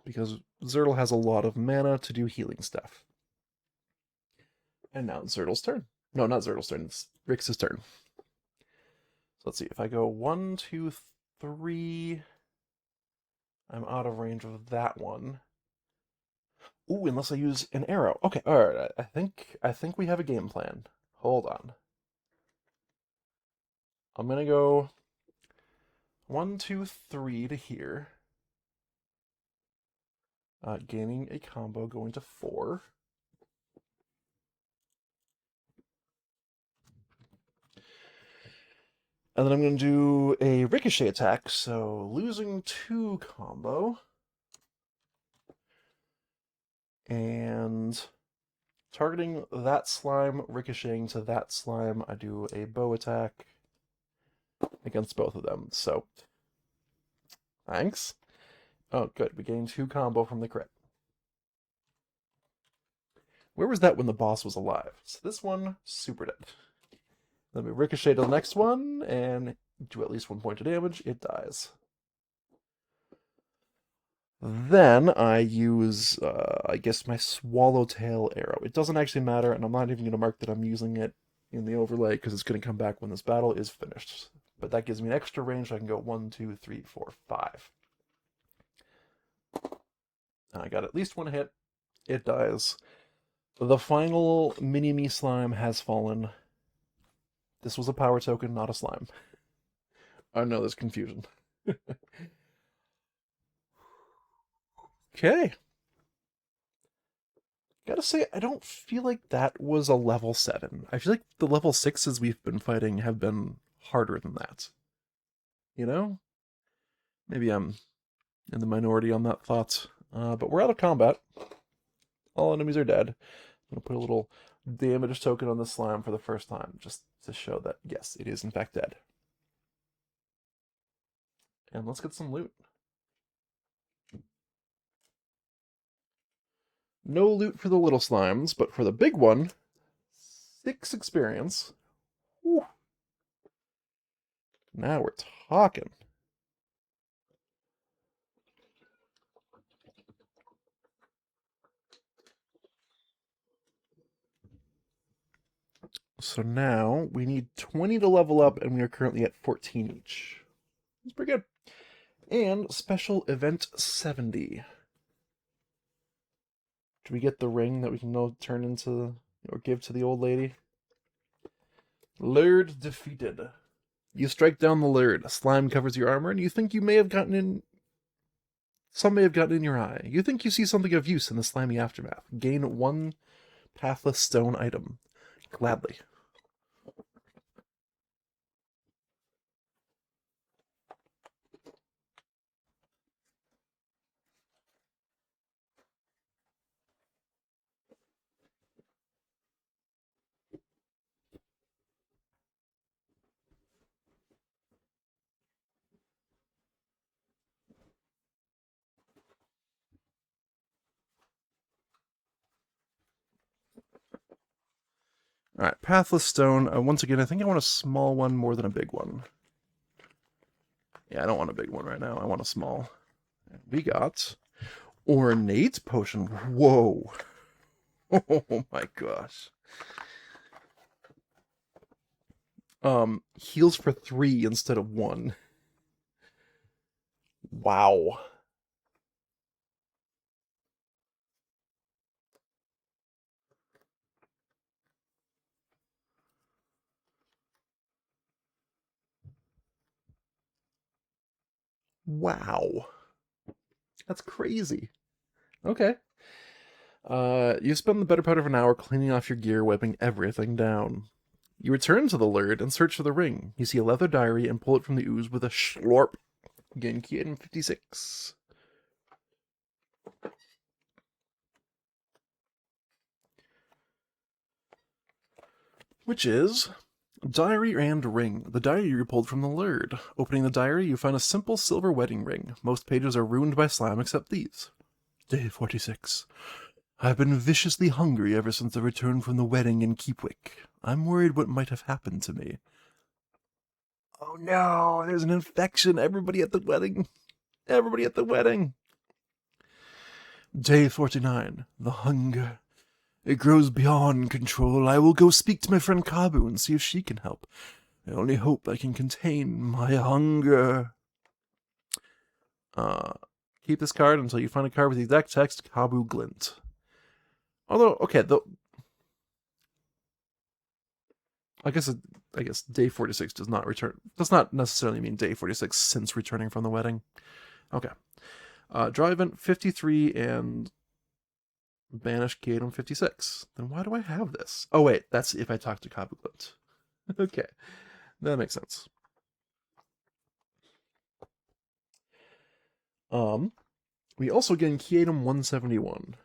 Because Zertle has a lot of mana to do healing stuff. And now it's Zertle's turn. No, not Zertle's turn. It's Rix's turn. So let's see. If I go 1, 2, 3, I'm out of range of that one. Ooh, unless I use an arrow. Okay, all right. I think we have a game plan. Hold on. I'm gonna go 1, 2, 3 to here. Gaining a combo, going to 4. And then I'm going to do a ricochet attack, so losing 2 combo. And targeting that slime, ricocheting to that slime, I do a bow attack against both of them. So, thanks. Oh, good. We gained 2 combo from the crit. Where was that when the boss was alive? So this one, super dead. Then we ricochet to the next one, and do at least 1 point of damage. It dies. Then I use, I guess, my swallowtail arrow. It doesn't actually matter, and I'm not even going to mark that I'm using it in the overlay because it's going to come back when this battle is finished. But that gives me an extra range, so I can go 1, 2, 3, 4, 5. And I got at least 1 hit. It dies. The final mini-me slime has fallen. This was a power token, not a slime. I know there's confusion. Okay. Gotta say, I don't feel like that was a level 7. I feel like the level 6s we've been fighting have been harder than that. You know? Maybe I'm in the minority on that thought. But we're out of combat. All enemies are dead. I'm gonna put a little damage token on the slime for the first time, just to show that, yes, it is in fact dead. And let's get some loot. No loot for the little slimes, but for the big one, 6 experience. Whew. Now we're talking. So now we need 20 to level up, and we are currently at 14 each. That's pretty good. And special event 70. Do we get the ring that we can now turn into or give to the old lady? Lurd defeated. You strike down the Lurd. Slime covers your armor, and you think you may have gotten in. Some may have gotten in your eye. You think you see something of use in the slimy aftermath. Gain 1 pathless stone item. Gladly. Alright, pathless stone. Once again, I think I want a small one more than a big one. Yeah, I don't want a big one right now. I want a small. We got ornate potion. Whoa. Oh my gosh. Heals for 3 instead of 1. Wow. Wow. That's crazy. Okay. You spend the better part of an hour cleaning off your gear, wiping everything down. You return to the Lurd and search for the ring. You see a leather diary and pull it from the ooze with a slurp. Gain key item 56. which is Diary and Ring. The diary you pulled from the Lurd. Opening the diary, you find a simple silver wedding ring. Most pages are ruined by slime except these. Day 46. I've been viciously hungry ever since I returned from the wedding in Keepwick. I'm worried what might have happened to me. Oh no, there's an infection. Everybody at the wedding. Everybody at the wedding. Day 49. The hunger. It grows beyond control. I will go speak to my friend Kabu and see if she can help. I only hope I can contain my hunger. Uh, Keep this card until you find a card with the exact text Kabu Glint. Although, okay, I guess day 46 does not necessarily mean day 46 since returning from the wedding. Okay. Draw event 53 and banish key item 56. Then why do I have this? Oh wait, that's if I talk to Kabu Glint. Okay. That makes sense. We also get key item 171.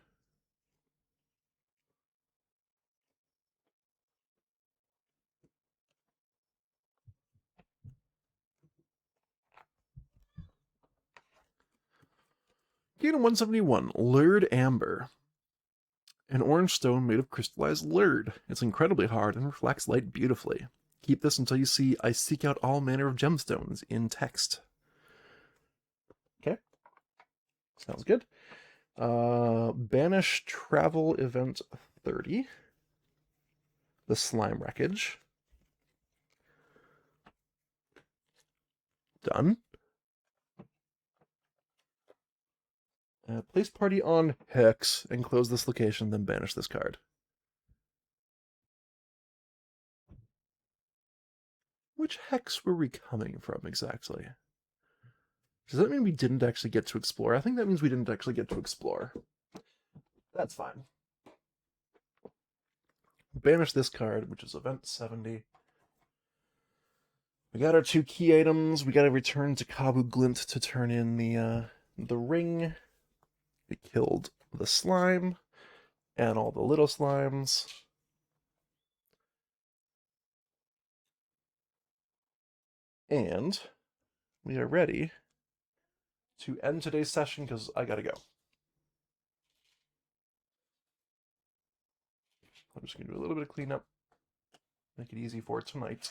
Key item 171, Lured Amber. An orange stone made of crystallized lurd. It's incredibly hard and reflects light beautifully. Keep this until you see I seek out all manner of gemstones in text. Okay. Sounds good. Banish travel event 30. The slime wreckage. Done. Place party on Hex and close this location, then banish this card. Which Hex were we coming from exactly? Does that mean we didn't actually get to explore? I think that means we didn't actually get to explore. That's fine. Banish this card, which is event 70. We got our 2 key items. We got to return to Kabu Glint to turn in the ring. We killed the slime and all the little slimes. And we are ready to end today's session because I gotta go. I'm just gonna do a little bit of cleanup, make it easy for tonight.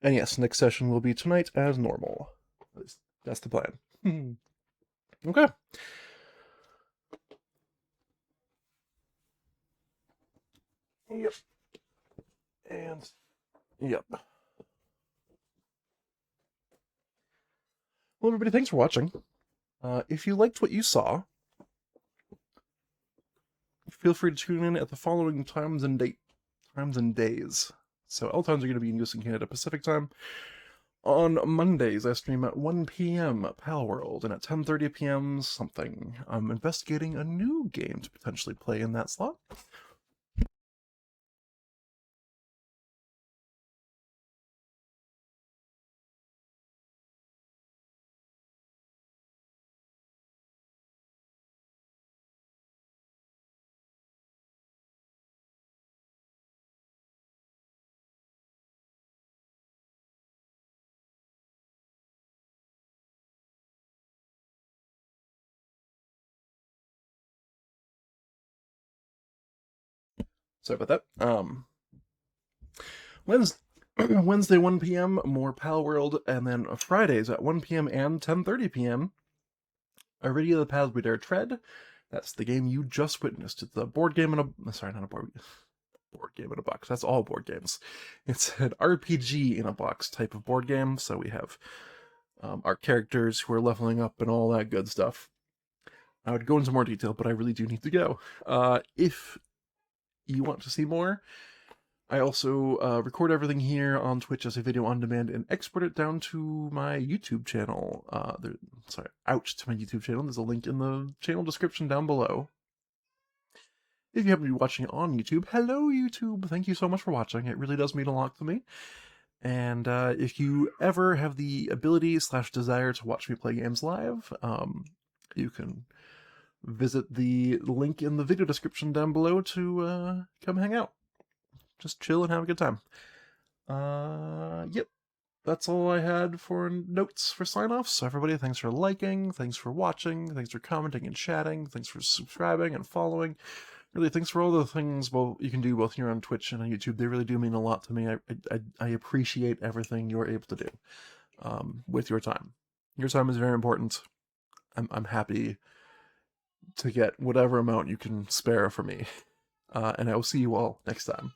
And yes, next session will be tonight as normal. At least that's the plan. Okay. Yep. And yep. Well, everybody, thanks for watching. If you liked what you saw, feel free to tune in at the following times and days. So L times are going to be in US and Canada Pacific time. On Mondays, I stream at 1 p.m. Pal World, and at 10:30 p.m. something. I'm investigating a new game to potentially play in that slot. Sorry about that. Wednesday 1 p.m. more Pal World, and then Fridays at 1 p.m. and 10:30 p.m. Arydia the Paths We Dare Tread. That's the game you just witnessed. It's a board game in a sorry, not a board game in a box. That's all board games. It's an RPG in a box type of board game. So we have our characters who are leveling up and all that good stuff. I would go into more detail, but I really do need to go. If you want to see more, I also record everything here on Twitch as a video on demand and export it down to my YouTube channel. Out to my YouTube channel. There's a link in the channel description down below. If you happen to be watching on YouTube, hello YouTube! Thank you so much for watching. It really does mean a lot to me. And if you ever have the ability/desire to watch me play games live, you can visit the link in the video description down below to come hang out. just chill and have a good time. Yep. That's all I had for notes for sign-offs. So everybody, thanks for liking, thanks for watching, thanks for commenting and chatting, thanks for subscribing and following. Really, thanks for all the things you can do both here on Twitch and on YouTube. They really do mean a lot to me. I appreciate everything you're able to do with your time. Your time is very important. I'm happy to get whatever amount you can spare for me. And I will see you all next time.